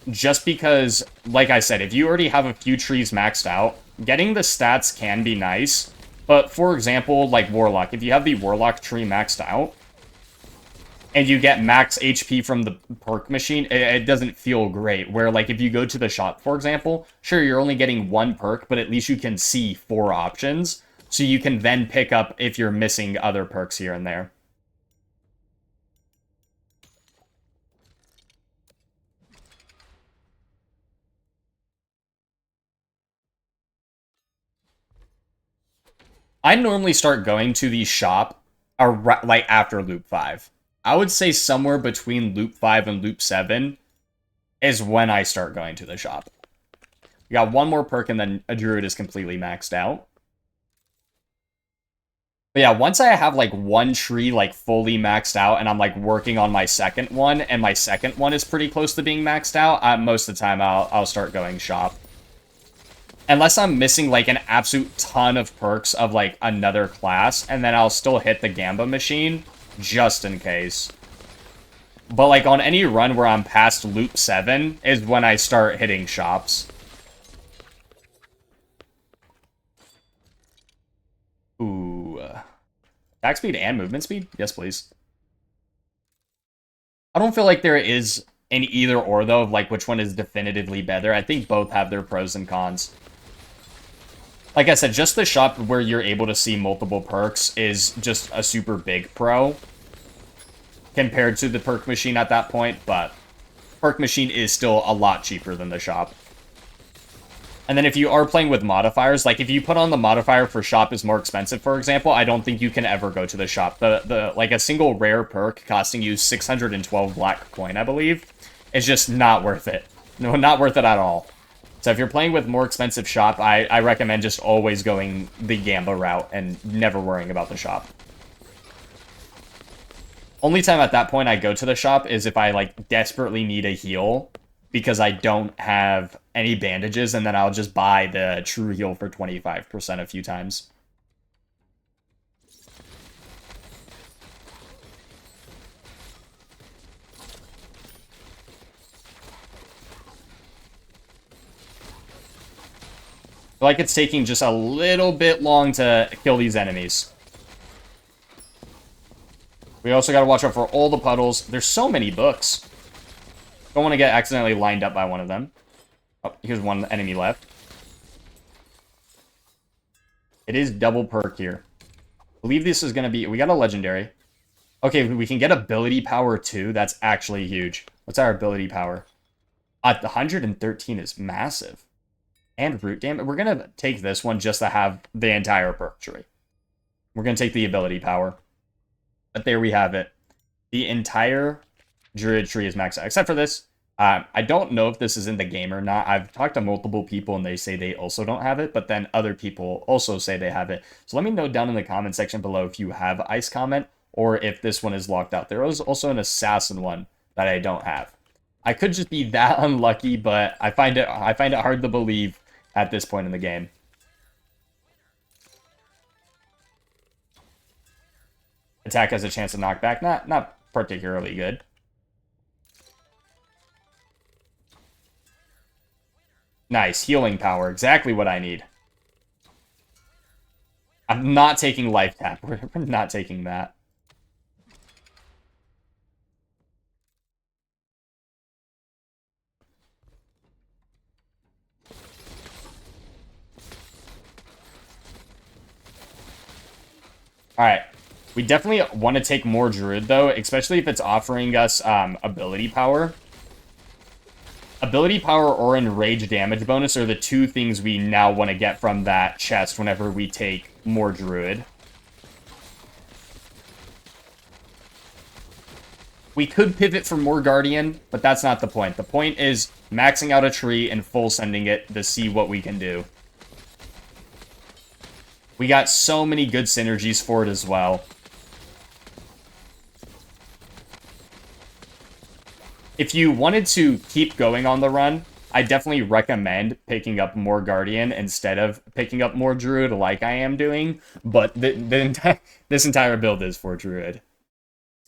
Just because, like I said, if you already have a few trees maxed out, getting the stats can be nice. But, for example, like Warlock, if you have the Warlock tree maxed out, and you get max HP from the perk machine, it doesn't feel great. Where, like, if you go to the shop, for example, sure, you're only getting 1 perk, but at least you can see 4 options. So you can then pick up if you're missing other perks here and there. I normally start going to the shop like after loop 5. I would say somewhere between loop 5 and loop 7 is when I start going to the shop. We got one more perk, and then a Druid is completely maxed out. But yeah, once I have, like, one tree, like, fully maxed out, and I'm, like, working on my second one, and my second one is pretty close to being maxed out, most of the time I'll start going shop. Unless I'm missing, like, an absolute ton of perks of, like, another class, and then I'll still hit the Gamba machine, just in case. But, like, on any run where I'm past loop 7 is when I start hitting shops. Ooh. Attack speed and movement speed? Yes, please. I don't feel like there is an either or, though, of, like, which one is definitively better. I think both have their pros and cons. Like I said, just the shop where you're able to see multiple perks is just a super big pro compared to the perk machine at that point, but perk machine is still a lot cheaper than the shop. And then if you are playing with modifiers, like if you put on the modifier for shop is more expensive, for example, I don't think you can ever go to the shop. The like a single rare perk costing you 612 black coin, I believe, is just not worth it. No, not worth it at all. So if you're playing with more expensive shop, I recommend just always going the Gamba route and never worrying about the shop. Only time at that point I go to the shop is if I, like, desperately need a heal because I don't have any bandages, and then I'll just buy the true heal for 25% a few times. I feel like it's taking just a little bit long to kill these enemies. We also got to watch out for all the puddles. There's so many books. Don't want to get accidentally lined up by one of them. Oh, here's one enemy left. It is double perk here. I believe this is going to be... We got a legendary. Okay, we can get ability power too. That's actually huge. What's our ability power? 113 is massive. And root damage. We're going to take this one just to have the entire perk tree. We're going to take the ability power. But there we have it. The entire Druid tree is maxed out, except for this. I don't know if this is in the game or not. I've talked to multiple people, and they say they also don't have it, but then other people also say they have it. So let me know down in the comment section below if you have Ice Comment, or if this one is locked out. There is also an Assassin one that I don't have. I could just be that unlucky, but I find it hard to believe at this point in the game. Attack has a chance to knock back. Not particularly good. Nice. Healing power. Exactly what I need. I'm not taking life tap. We're not taking that. Alright. We definitely want to take more Druid, though, especially if it's offering us ability power. Ability power or enrage damage bonus are the two things we now want to get from that chest whenever we take more Druid. We could pivot for more Guardian, but that's not the point. The point is maxing out a tree and full sending it to see what we can do. We got so many good synergies for it as well. If you wanted to keep going on the run, I definitely recommend picking up more Guardian instead of picking up more Druid like I am doing, but this entire build is for Druid.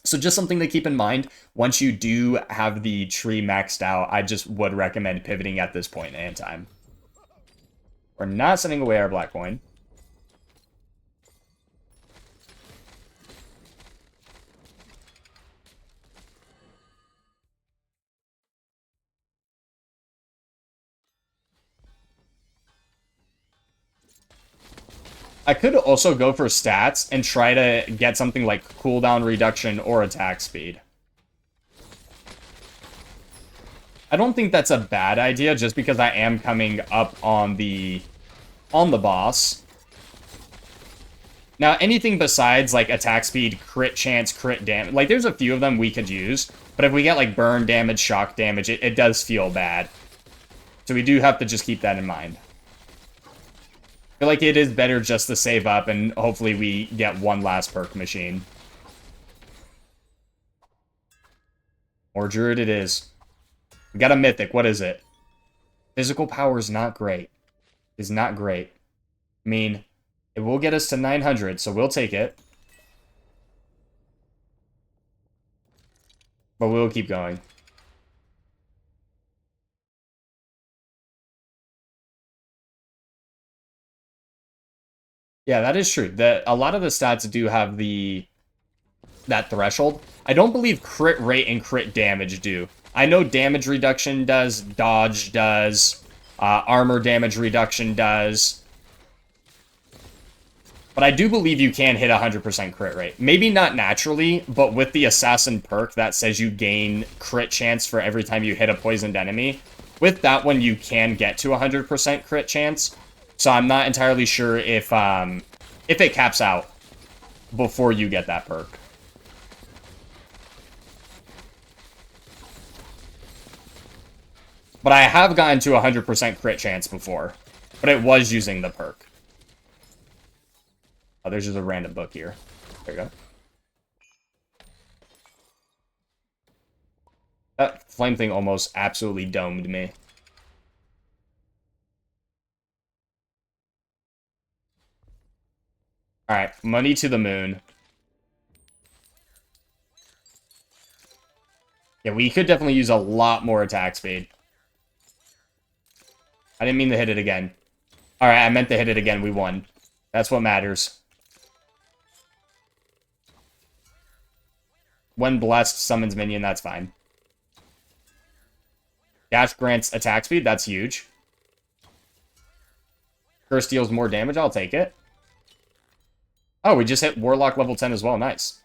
So just something to keep in mind, once you do have the tree maxed out, I just would recommend pivoting at this point in time. We're not sending away our black coin. I could also go for stats and try to get something like cooldown reduction or attack speed. I don't think that's a bad idea, just because I am coming up on the boss. Now, anything besides, like, attack speed, crit chance, crit damage, like, there's a few of them we could use, but if we get, like, burn damage, shock damage, it does feel bad. So we do have to just keep that in mind. I feel like it is better just to save up and hopefully we get one last perk machine. Or Druid it is. We got a mythic. What is it? Physical power is not great. Is not great. I mean, it will get us to 900, so we'll take it. But we'll keep going. Yeah, that is true. A lot of the stats do have that threshold. I don't believe crit rate and crit damage do. I know damage reduction does, dodge does, armor damage reduction does. But I do believe you can hit 100% crit rate. Maybe not naturally, but with the assassin perk that says you gain crit chance for every time you hit a poisoned enemy, with that one you can get to 100% crit chance. So I'm not entirely sure if it caps out before you get that perk. But I have gotten to 100% crit chance before. But it was using the perk. Oh, there's just a random book here. There you go. That flame thing almost absolutely domed me. Alright, money to the moon. Yeah, we could definitely use a lot more attack speed. I didn't mean to hit it again. Alright, I meant to hit it again. We won. That's what matters. When blessed summons minion, that's fine. Dash grants attack speed, that's huge. Curse deals more damage, I'll take it. Oh, we just hit Warlock level 10 as well, nice.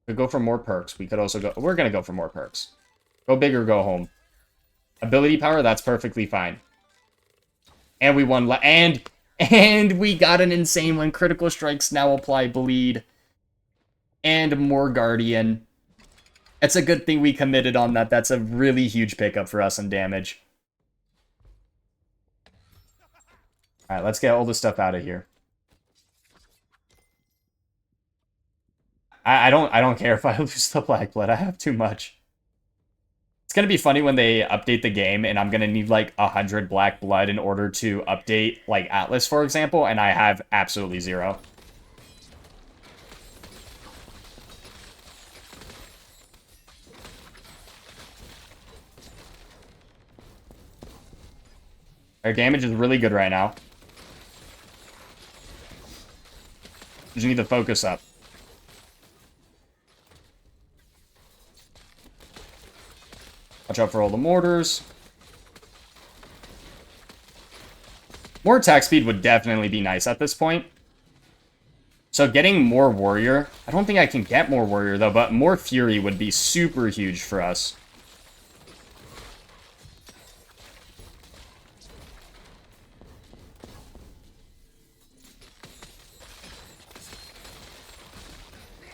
Could go for more perks. We could also go... We're gonna go for more perks. Go big or go home. Ability power, that's perfectly fine. And we won... And we got an insane one. Critical strikes now apply bleed. And more Guardian. It's a good thing we committed on that. That's a really huge pickup for us in damage. Alright, let's get all this stuff out of here. I don't care if I lose the Black Blood. I have too much. It's gonna be funny when they update the game and I'm gonna need like 100 Black Blood in order to update like Atlas, for example, and I have absolutely zero. Our damage is really good right now. Just need to focus up. Watch out for all the mortars. More attack speed would definitely be nice at this point. So getting more warrior. I don't think I can get more warrior though, but more fury would be super huge for us.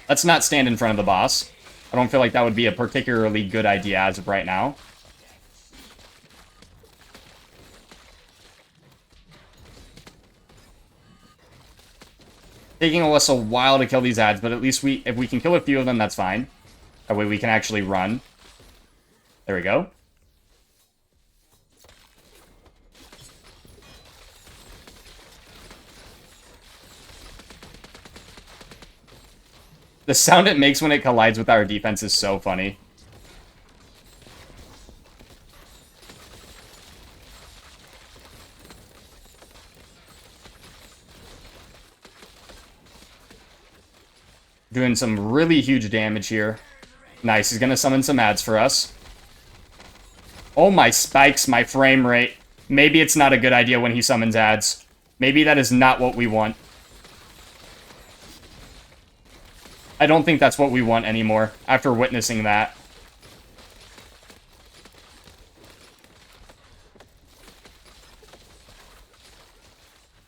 Let's not stand in front of the boss. I don't feel like that would be a particularly good idea as of right now. Taking us a while to kill these ads, but at least if we can kill a few of them, that's fine. That way we can actually run. There we go. The sound it makes when it collides with our defense is so funny. Doing some really huge damage here. Nice, he's gonna summon some ads for us. Oh my spikes, my frame rate. Maybe it's not a good idea when he summons ads. Maybe that is not what we want. I don't think that's what we want anymore, after witnessing that.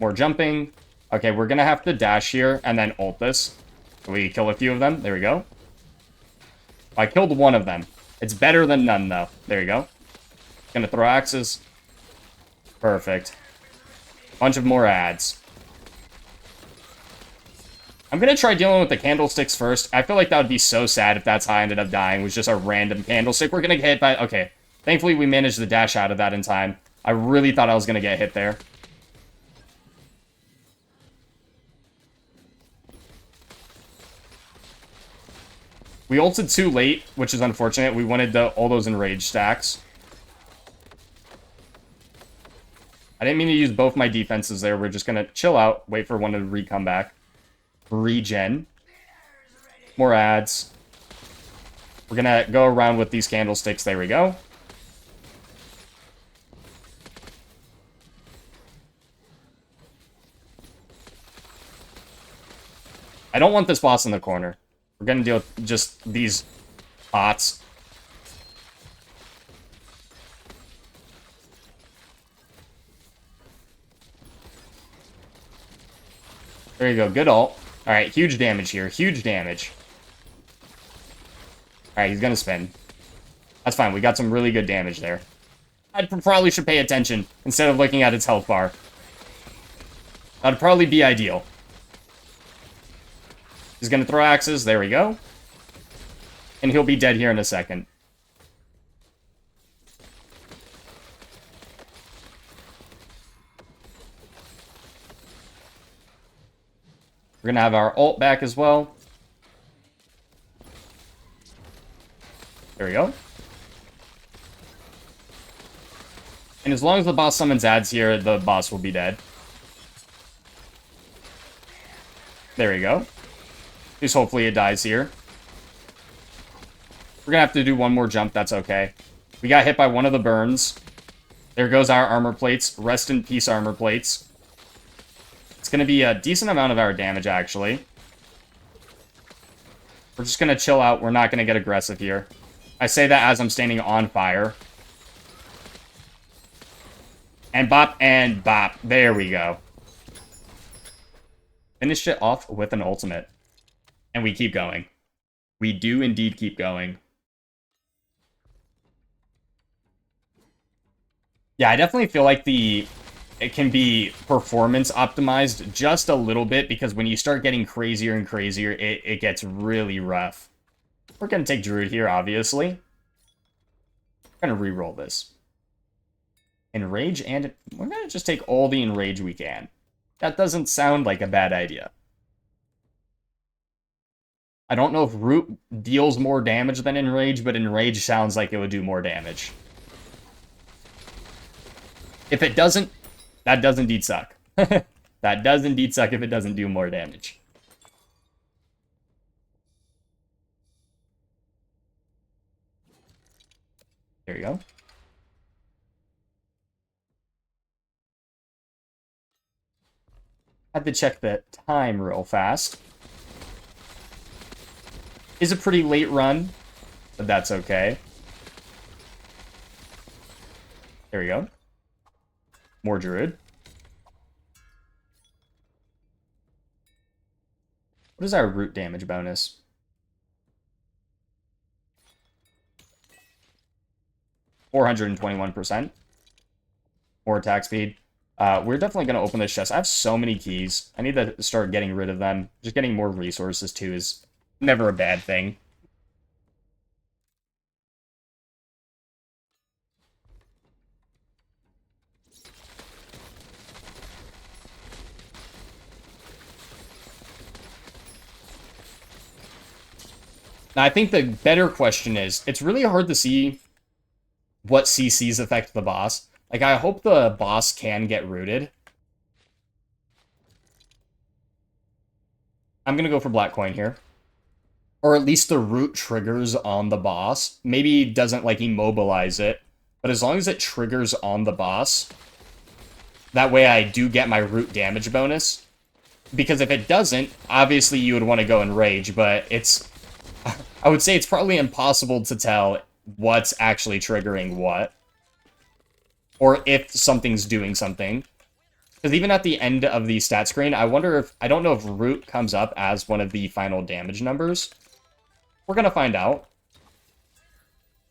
More jumping. Okay, we're gonna have to dash here, and then ult this. So we kill a few of them. There we go. I killed one of them. It's better than none, though. There you go. Gonna throw axes. Perfect. Bunch of more ads. I'm gonna try dealing with the candlesticks first. I feel like that would be so sad if that's how I ended up dying, was just a random candlestick. We're gonna get hit by... Okay. Thankfully, we managed to dash out of that in time. I really thought I was gonna get hit there. We ulted too late, which is unfortunate. We wanted all those enraged stacks. I didn't mean to use both my defenses there. We're just gonna chill out, wait for one to re-come back. Regen. More ads. We're gonna go around with these candlesticks. There we go. I don't want this boss in the corner. We're gonna deal with just these bots. There you go. Good ult. Alright, huge damage here. Huge damage. Alright, he's gonna spin. That's fine. We got some really good damage there. I probably should pay attention instead of looking at its health bar. That'd probably be ideal. He's gonna throw axes. There we go. And he'll be dead here in a second. We're gonna have our ult back as well. There we go. And as long as the boss summons ads here, the boss will be dead. There we go. At least hopefully it dies here. We're gonna have to do one more jump, that's okay. We got hit by one of the burns. There goes our armor plates. Rest in peace, armor plates. It's gonna be a decent amount of our damage, actually. We're just gonna chill out. We're not gonna get aggressive here. I say that as I'm standing on fire. And bop, and bop. There we go. Finished it off with an ultimate. And we keep going. We do indeed keep going. Yeah, I definitely feel like it can be performance optimized just a little bit, because when you start getting crazier and crazier, it gets really rough. We're going to take Druid here, obviously. We're going to reroll this. Enrage, and we're going to just take all the Enrage we can. That doesn't sound like a bad idea. I don't know if Root deals more damage than Enrage, but Enrage sounds like it would do more damage. If it doesn't, that does indeed suck. That does indeed suck if it doesn't do more damage. There you go. Had to check the time real fast. Is a pretty late run, but that's okay. There we go. More Druid. What is our root damage bonus? 421%. More attack speed. We're definitely going to open this chest. I have so many keys. I need to start getting rid of them. Just getting more resources, too, is never a bad thing. Now, I think the better question is, it's really hard to see what CCs affect the boss. Like, I hope the boss can get rooted. I'm going to go for Black Coin here. Or at least the root triggers on the boss. Maybe it doesn't, like, immobilize it. But as long as it triggers on the boss, that way I do get my root damage bonus. Because if it doesn't, obviously you would want to go Enrage, but it's... I would say it's probably impossible to tell what's actually triggering what. Or if something's doing something. Because even at the end of the stat screen, I wonder if... I don't know if root comes up as one of the final damage numbers. We're going to find out.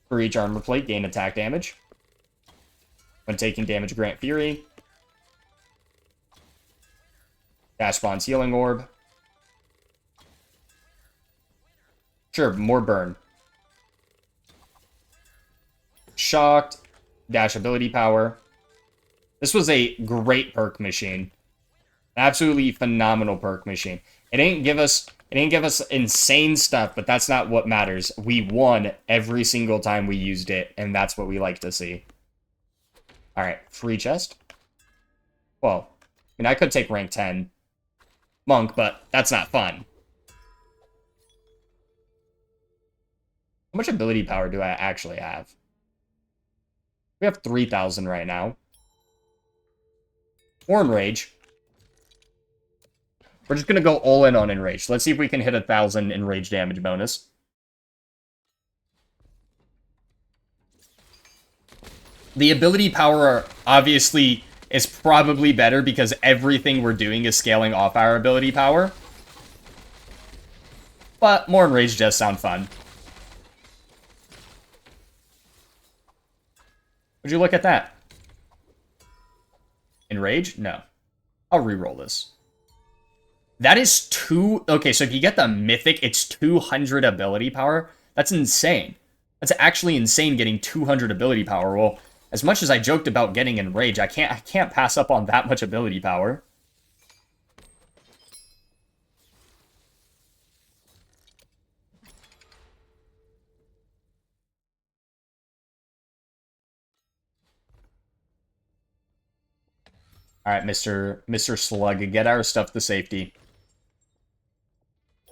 For each armor plate, gain attack damage. When taking damage, grant Fury. Dash Bond's Healing Orb. Sure, more burn. Shocked. Dash ability power. This was a great perk machine. Absolutely phenomenal perk machine. It didn't give us insane stuff, but that's not what matters. We won every single time we used it, and that's what we like to see. Alright, free chest. Well, I mean, I could take rank 10 monk, but that's not fun. How much ability power do I actually have? We have 3,000 right now. Or Enrage. We're just going to go all in on Enrage. Let's see if we can hit 1,000 Enrage damage bonus. The ability power obviously is probably better because everything we're doing is scaling off our ability power. But more Enrage does sound fun. Would you look at that? Enrage? No. I'll reroll this. That is okay, so if you get the Mythic, it's 200 ability power. That's insane. That's actually insane getting 200 ability power. Well, as much as I joked about getting Enrage, I can't pass up on that much ability power. Alright, Mr. Slug, get our stuff to safety.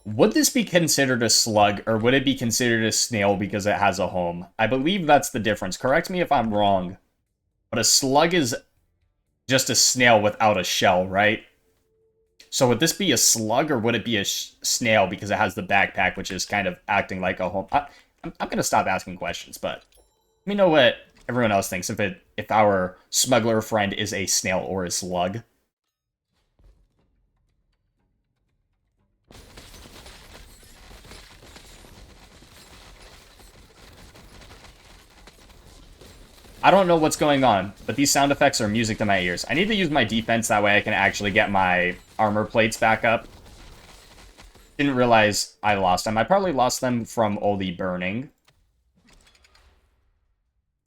Would this be considered a slug, or would it be considered a snail because it has a home? I believe that's the difference. Correct me if I'm wrong. But a slug is just a snail without a shell, right? So would this be a slug, or would it be a snail because it has the backpack, which is kind of acting like a home? I'm going to stop asking questions, but let me know what everyone else thinks if our smuggler friend is a snail or a slug. I don't know what's going on, but these sound effects are music to my ears. I need to use my defense, that way I can actually get my armor plates back up. Didn't realize I lost them. I probably lost them from all the burning.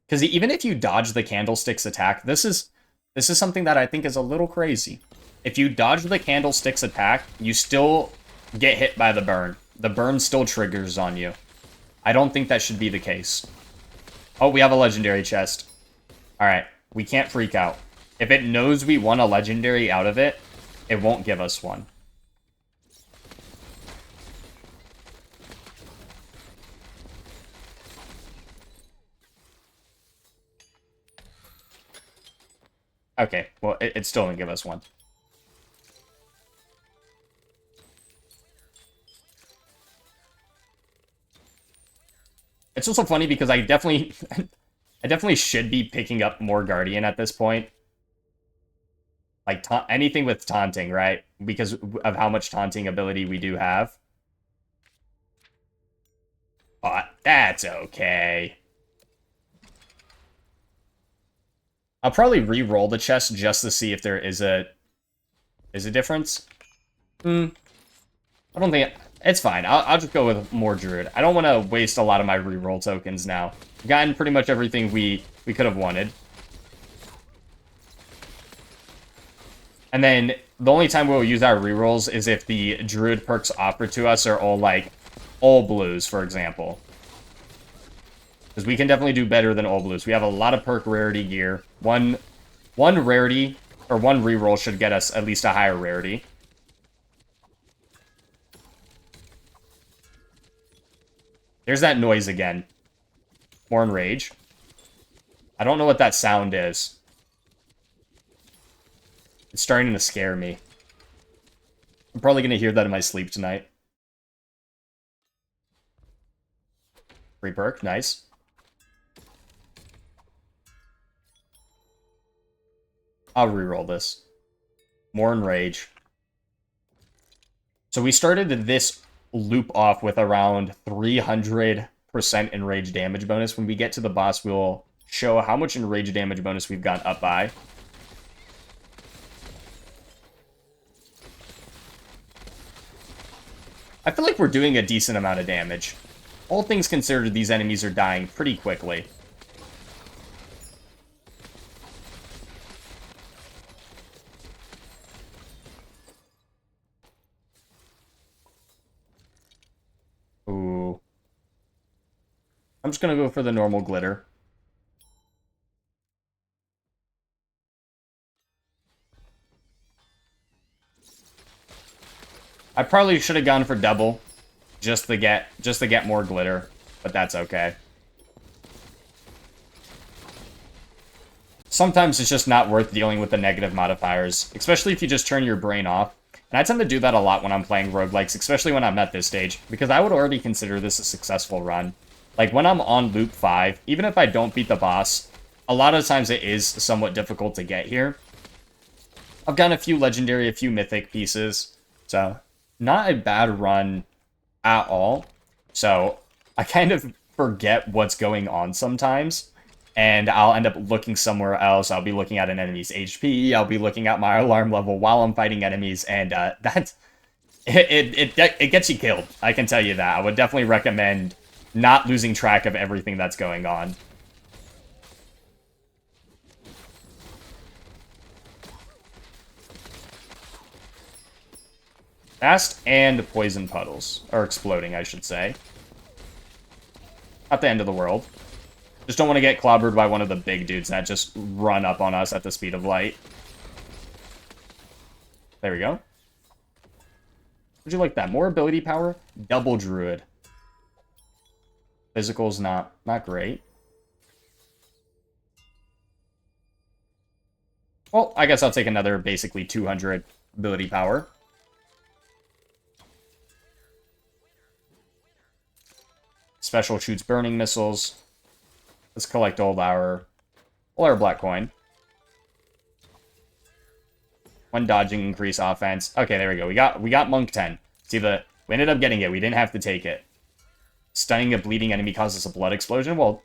Because even if you dodge the candlestick's attack, this is something that I think is a little crazy. If you dodge the candlestick's attack, you still get hit by the burn. The burn still triggers on you. I don't think that should be the case. Oh, we have a legendary chest. Alright, we can't freak out. If it knows we won a legendary out of it, it won't give us one. Okay, well, it still didn't give us one. It's also funny because I definitely should be picking up more Guardian at this point. Like, anything with taunting, right? Because of how much taunting ability we do have. But that's okay. I'll probably re-roll the chest just to see if there is a difference. I don't think it's fine. I'll just go with more Druid. I don't want to waste a lot of my re-roll tokens now. We've gotten pretty much everything we could have wanted. And then the only time we'll use our re-rolls is if the Druid perks offered to us are all like all blues, for example. Because we can definitely do better than all blues. We have a lot of perk rarity gear. One rarity, or one reroll should get us at least a higher rarity. There's that noise again. More Enrage. I don't know what that sound is. It's starting to scare me. I'm probably going to hear that in my sleep tonight. Free perk, nice. I'll reroll this. More Enrage. So we started this loop off with around 300 percent enrage damage bonus. When we get to the boss, we'll show how much enrage damage bonus we've gone up by. I feel like we're doing a decent amount of damage. All things considered, these enemies are dying pretty quickly. Ooh. I'm just gonna go for the normal glitter. I probably should have gone for double, just to get more glitter, but that's okay. Sometimes it's just not worth dealing with the negative modifiers, especially if you just turn your brain off. And I tend to do that a lot when I'm playing roguelikes, especially when I'm at this stage, because I would already consider this a successful run. Like, when I'm on loop 5, even if I don't beat the boss, a lot of times it is somewhat difficult to get here. I've gotten a few legendary, a few mythic pieces, so not a bad run at all. So I kind of forget what's going on sometimes, and I'll end up looking somewhere else. I'll be looking at an enemy's HP, I'll be looking at my alarm level while I'm fighting enemies, and it gets you killed. I can tell you that. I would definitely recommend not losing track of everything that's going on. Fast and poison puddles. Or exploding, I should say. Not the end of the world. Just don't want to get clobbered by one of the big dudes that just run up on us at the speed of light. There we go. Would you like that? More ability power? Double Druid. Physical's not great. Well, I guess I'll take another basically 200 ability power. Special shoots burning missiles. Let's collect all our black coin. 1 dodging increase offense. Okay, there we go. We got Monk 10. See, we ended up getting it. We didn't have to take it. Stunning a bleeding enemy causes a blood explosion. Well,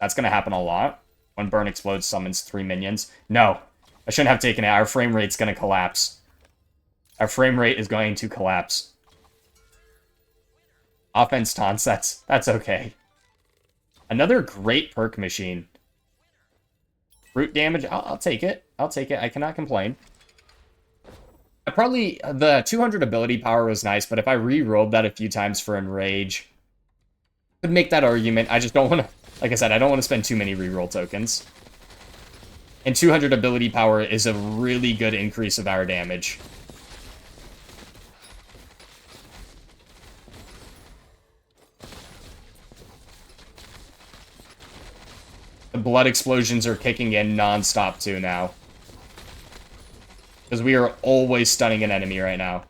that's going to happen a lot. When burn explodes, summons 3 minions. No, I shouldn't have taken it. Our frame rate's going to collapse. Our frame rate is going to collapse. Offense taunts, that's okay. Another great perk machine. Root damage, I'll take it. I'll take it. I cannot complain. The 200 ability power was nice, but if I re-rolled that a few times for Enrage, I could make that argument. I just don't want to, like I said, I don't want to spend too many re-roll tokens. And 200 ability power is a really good increase of our damage. The blood explosions are kicking in non-stop too now. Because we are always stunning an enemy right now.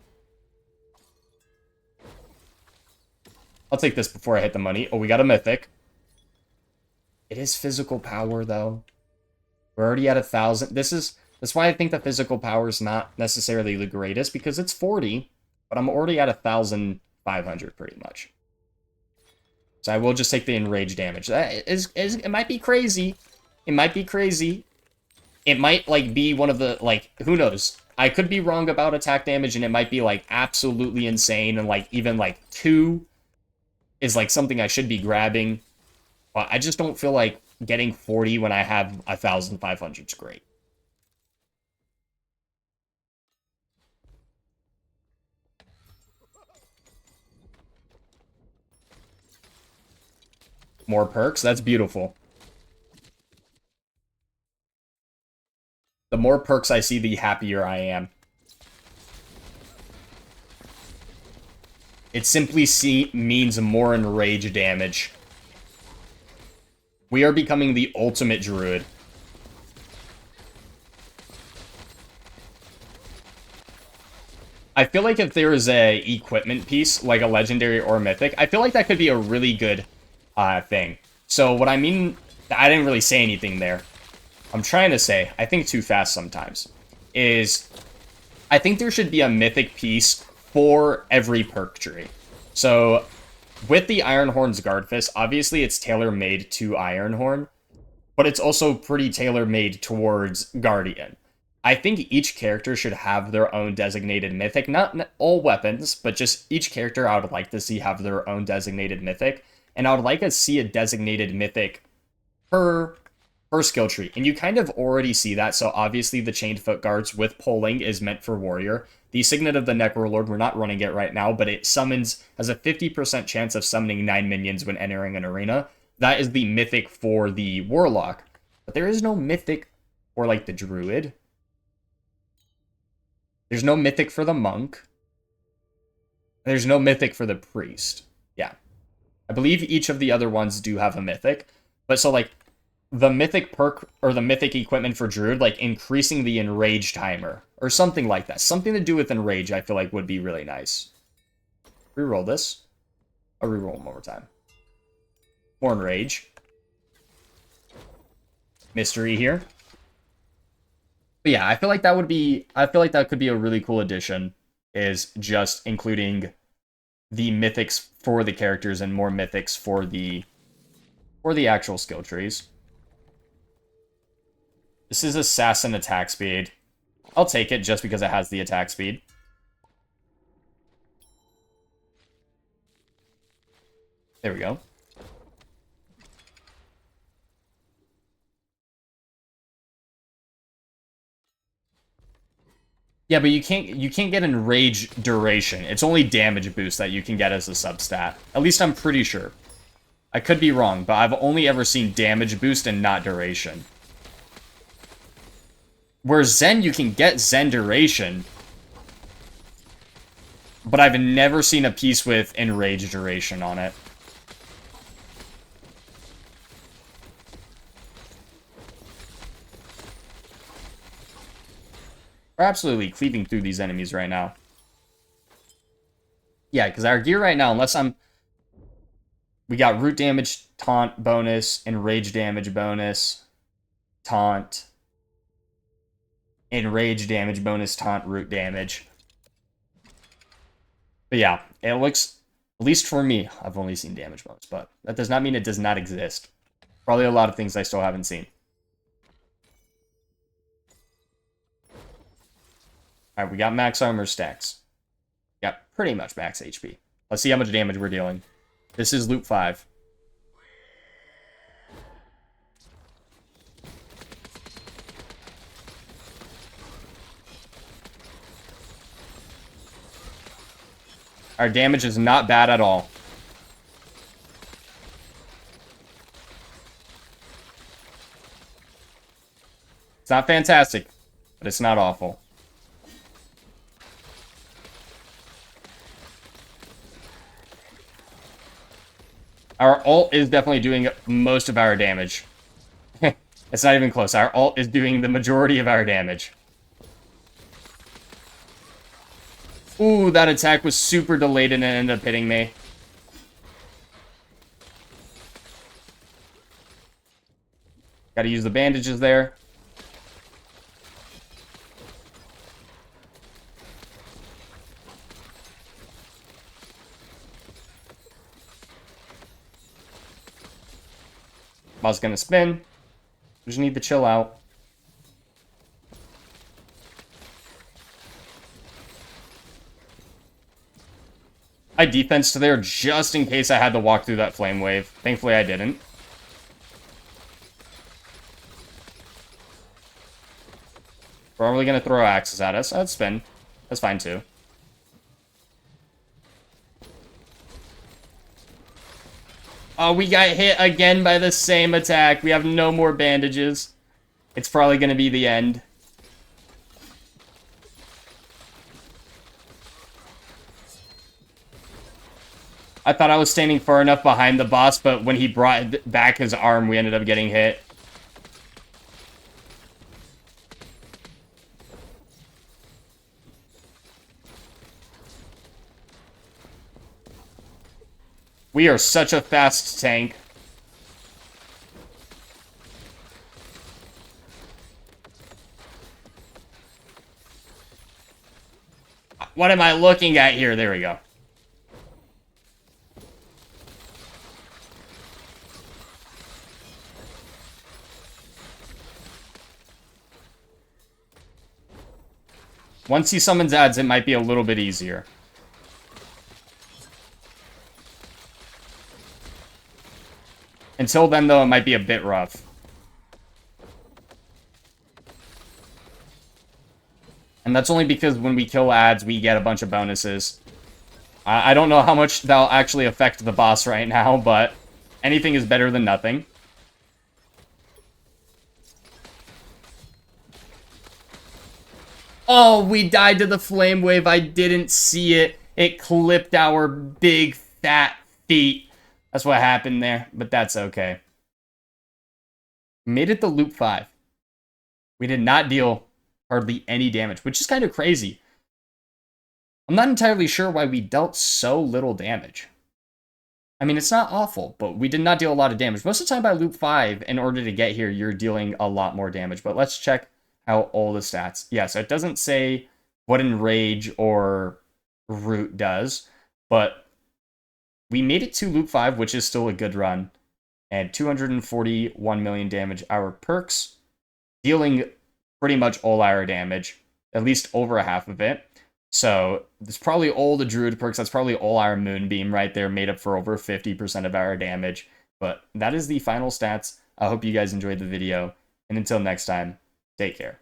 I'll take this before I hit the money. Oh, we got a mythic. It is physical power, though. We're already at 1,000. That's why I think the physical power is not necessarily the greatest, because it's 40, but I'm already at 1,500 pretty much. So I will just take the enrage damage. It might be crazy. It might be crazy. It might, like, be one of the, like, who knows? I could be wrong about attack damage, and it might be, like, absolutely insane, and, like, even, like, 2 is, like, something I should be grabbing. But I just don't feel like getting 40 when I have 1,500 is great. More perks? That's beautiful. The more perks I see, the happier I am. It simply means more enrage damage. We are becoming the ultimate druid. I feel like if there is a equipment piece, like a legendary or a mythic, I feel like that could be a really good thing. So what I mean, I didn't really say anything there. I'm trying to say, I think too fast sometimes, is I think there should be a mythic piece for every perk tree. So with the Ironhorn's Guard Fist, obviously it's tailor-made to Ironhorn, but it's also pretty tailor-made towards Guardian. I think each character should have their own designated mythic. Not all weapons, but just each character I would like to see have their own designated mythic. And I would like to see a designated mythic per skill tree. And you kind of already see that. So obviously the Chained Foot Guards with Pulling is meant for Warrior. The Signet of the Necrolord, we're not running it right now, but it has a 50% chance of summoning 9 minions when entering an arena. That is the mythic for the Warlock. But there is no mythic for, like, the Druid. There's no mythic for the Monk. There's no mythic for the Priest. Yeah. I believe each of the other ones do have a mythic. But so, like, the mythic perk or the mythic equipment for Druid, like increasing the enrage timer or something like that. Something to do with enrage, I feel like would be really nice. Reroll this. I'll reroll one more time. More enrage. Mystery here. But yeah, I feel like that could be a really cool addition, is just including the mythics for the characters and more mythics for the actual skill trees. This is Assassin attack speed. I'll take it just because it has the attack speed. There we go. Yeah, but you can't get enrage duration. It's only damage boost that you can get as a substat. At least I'm pretty sure. I could be wrong, but I've only ever seen damage boost and not duration. Where Zen, you can get Zen duration, but I've never seen a piece with enrage duration on it. We're absolutely cleaving through these enemies right now. Yeah, because our gear right now, we got root damage, taunt bonus, enrage damage bonus, taunt, enrage damage bonus, taunt, root damage. But yeah, it looks, at least for me, I've only seen damage bonus, but that does not mean it does not exist. Probably a lot of things I still haven't seen. Alright, we got max armor stacks. Got pretty much max HP. Let's see how much damage we're dealing. This is loop 5. Our damage is not bad at all. It's not fantastic, but it's not awful. Our ult is definitely doing most of our damage. It's not even close. Our ult is doing the majority of our damage. Ooh, that attack was super delayed and it ended up hitting me. Gotta use the bandages there. I was gonna spin. We just need to chill out. I defensed there just in case I had to walk through that flame wave. Thankfully I didn't. Probably gonna throw axes at us. I'd spin. That's fine too. Oh, we got hit again by the same attack. We have no more bandages. It's probably gonna be the end. I thought I was standing far enough behind the boss, but when he brought back his arm, we ended up getting hit. We are such a fast tank. What am I looking at here? There we go. Once he summons ads, it might be a little bit easier. Until then, though, it might be a bit rough. And that's only because when we kill ads, we get a bunch of bonuses. I don't know how much that'll actually affect the boss right now, but anything is better than nothing. Oh, we died to the flame wave. I didn't see it. It clipped our big fat feet. That's what happened there, but that's okay. Made it to loop 5. We did not deal hardly any damage, which is kind of crazy. I'm not entirely sure why we dealt so little damage. I mean, it's not awful, but we did not deal a lot of damage. Most of the time by loop 5, in order to get here, you're dealing a lot more damage. But let's check out all the stats. Yeah, so it doesn't say what Enrage or Root does, but we made it to loop 5, which is still a good run. And 241 million damage. Our perks, dealing pretty much all our damage, at least over a half of it. So it's probably all the Druid perks. That's probably all our Moonbeam right there, made up for over 50% of our damage. But that is the final stats. I hope you guys enjoyed the video. And until next time, take care.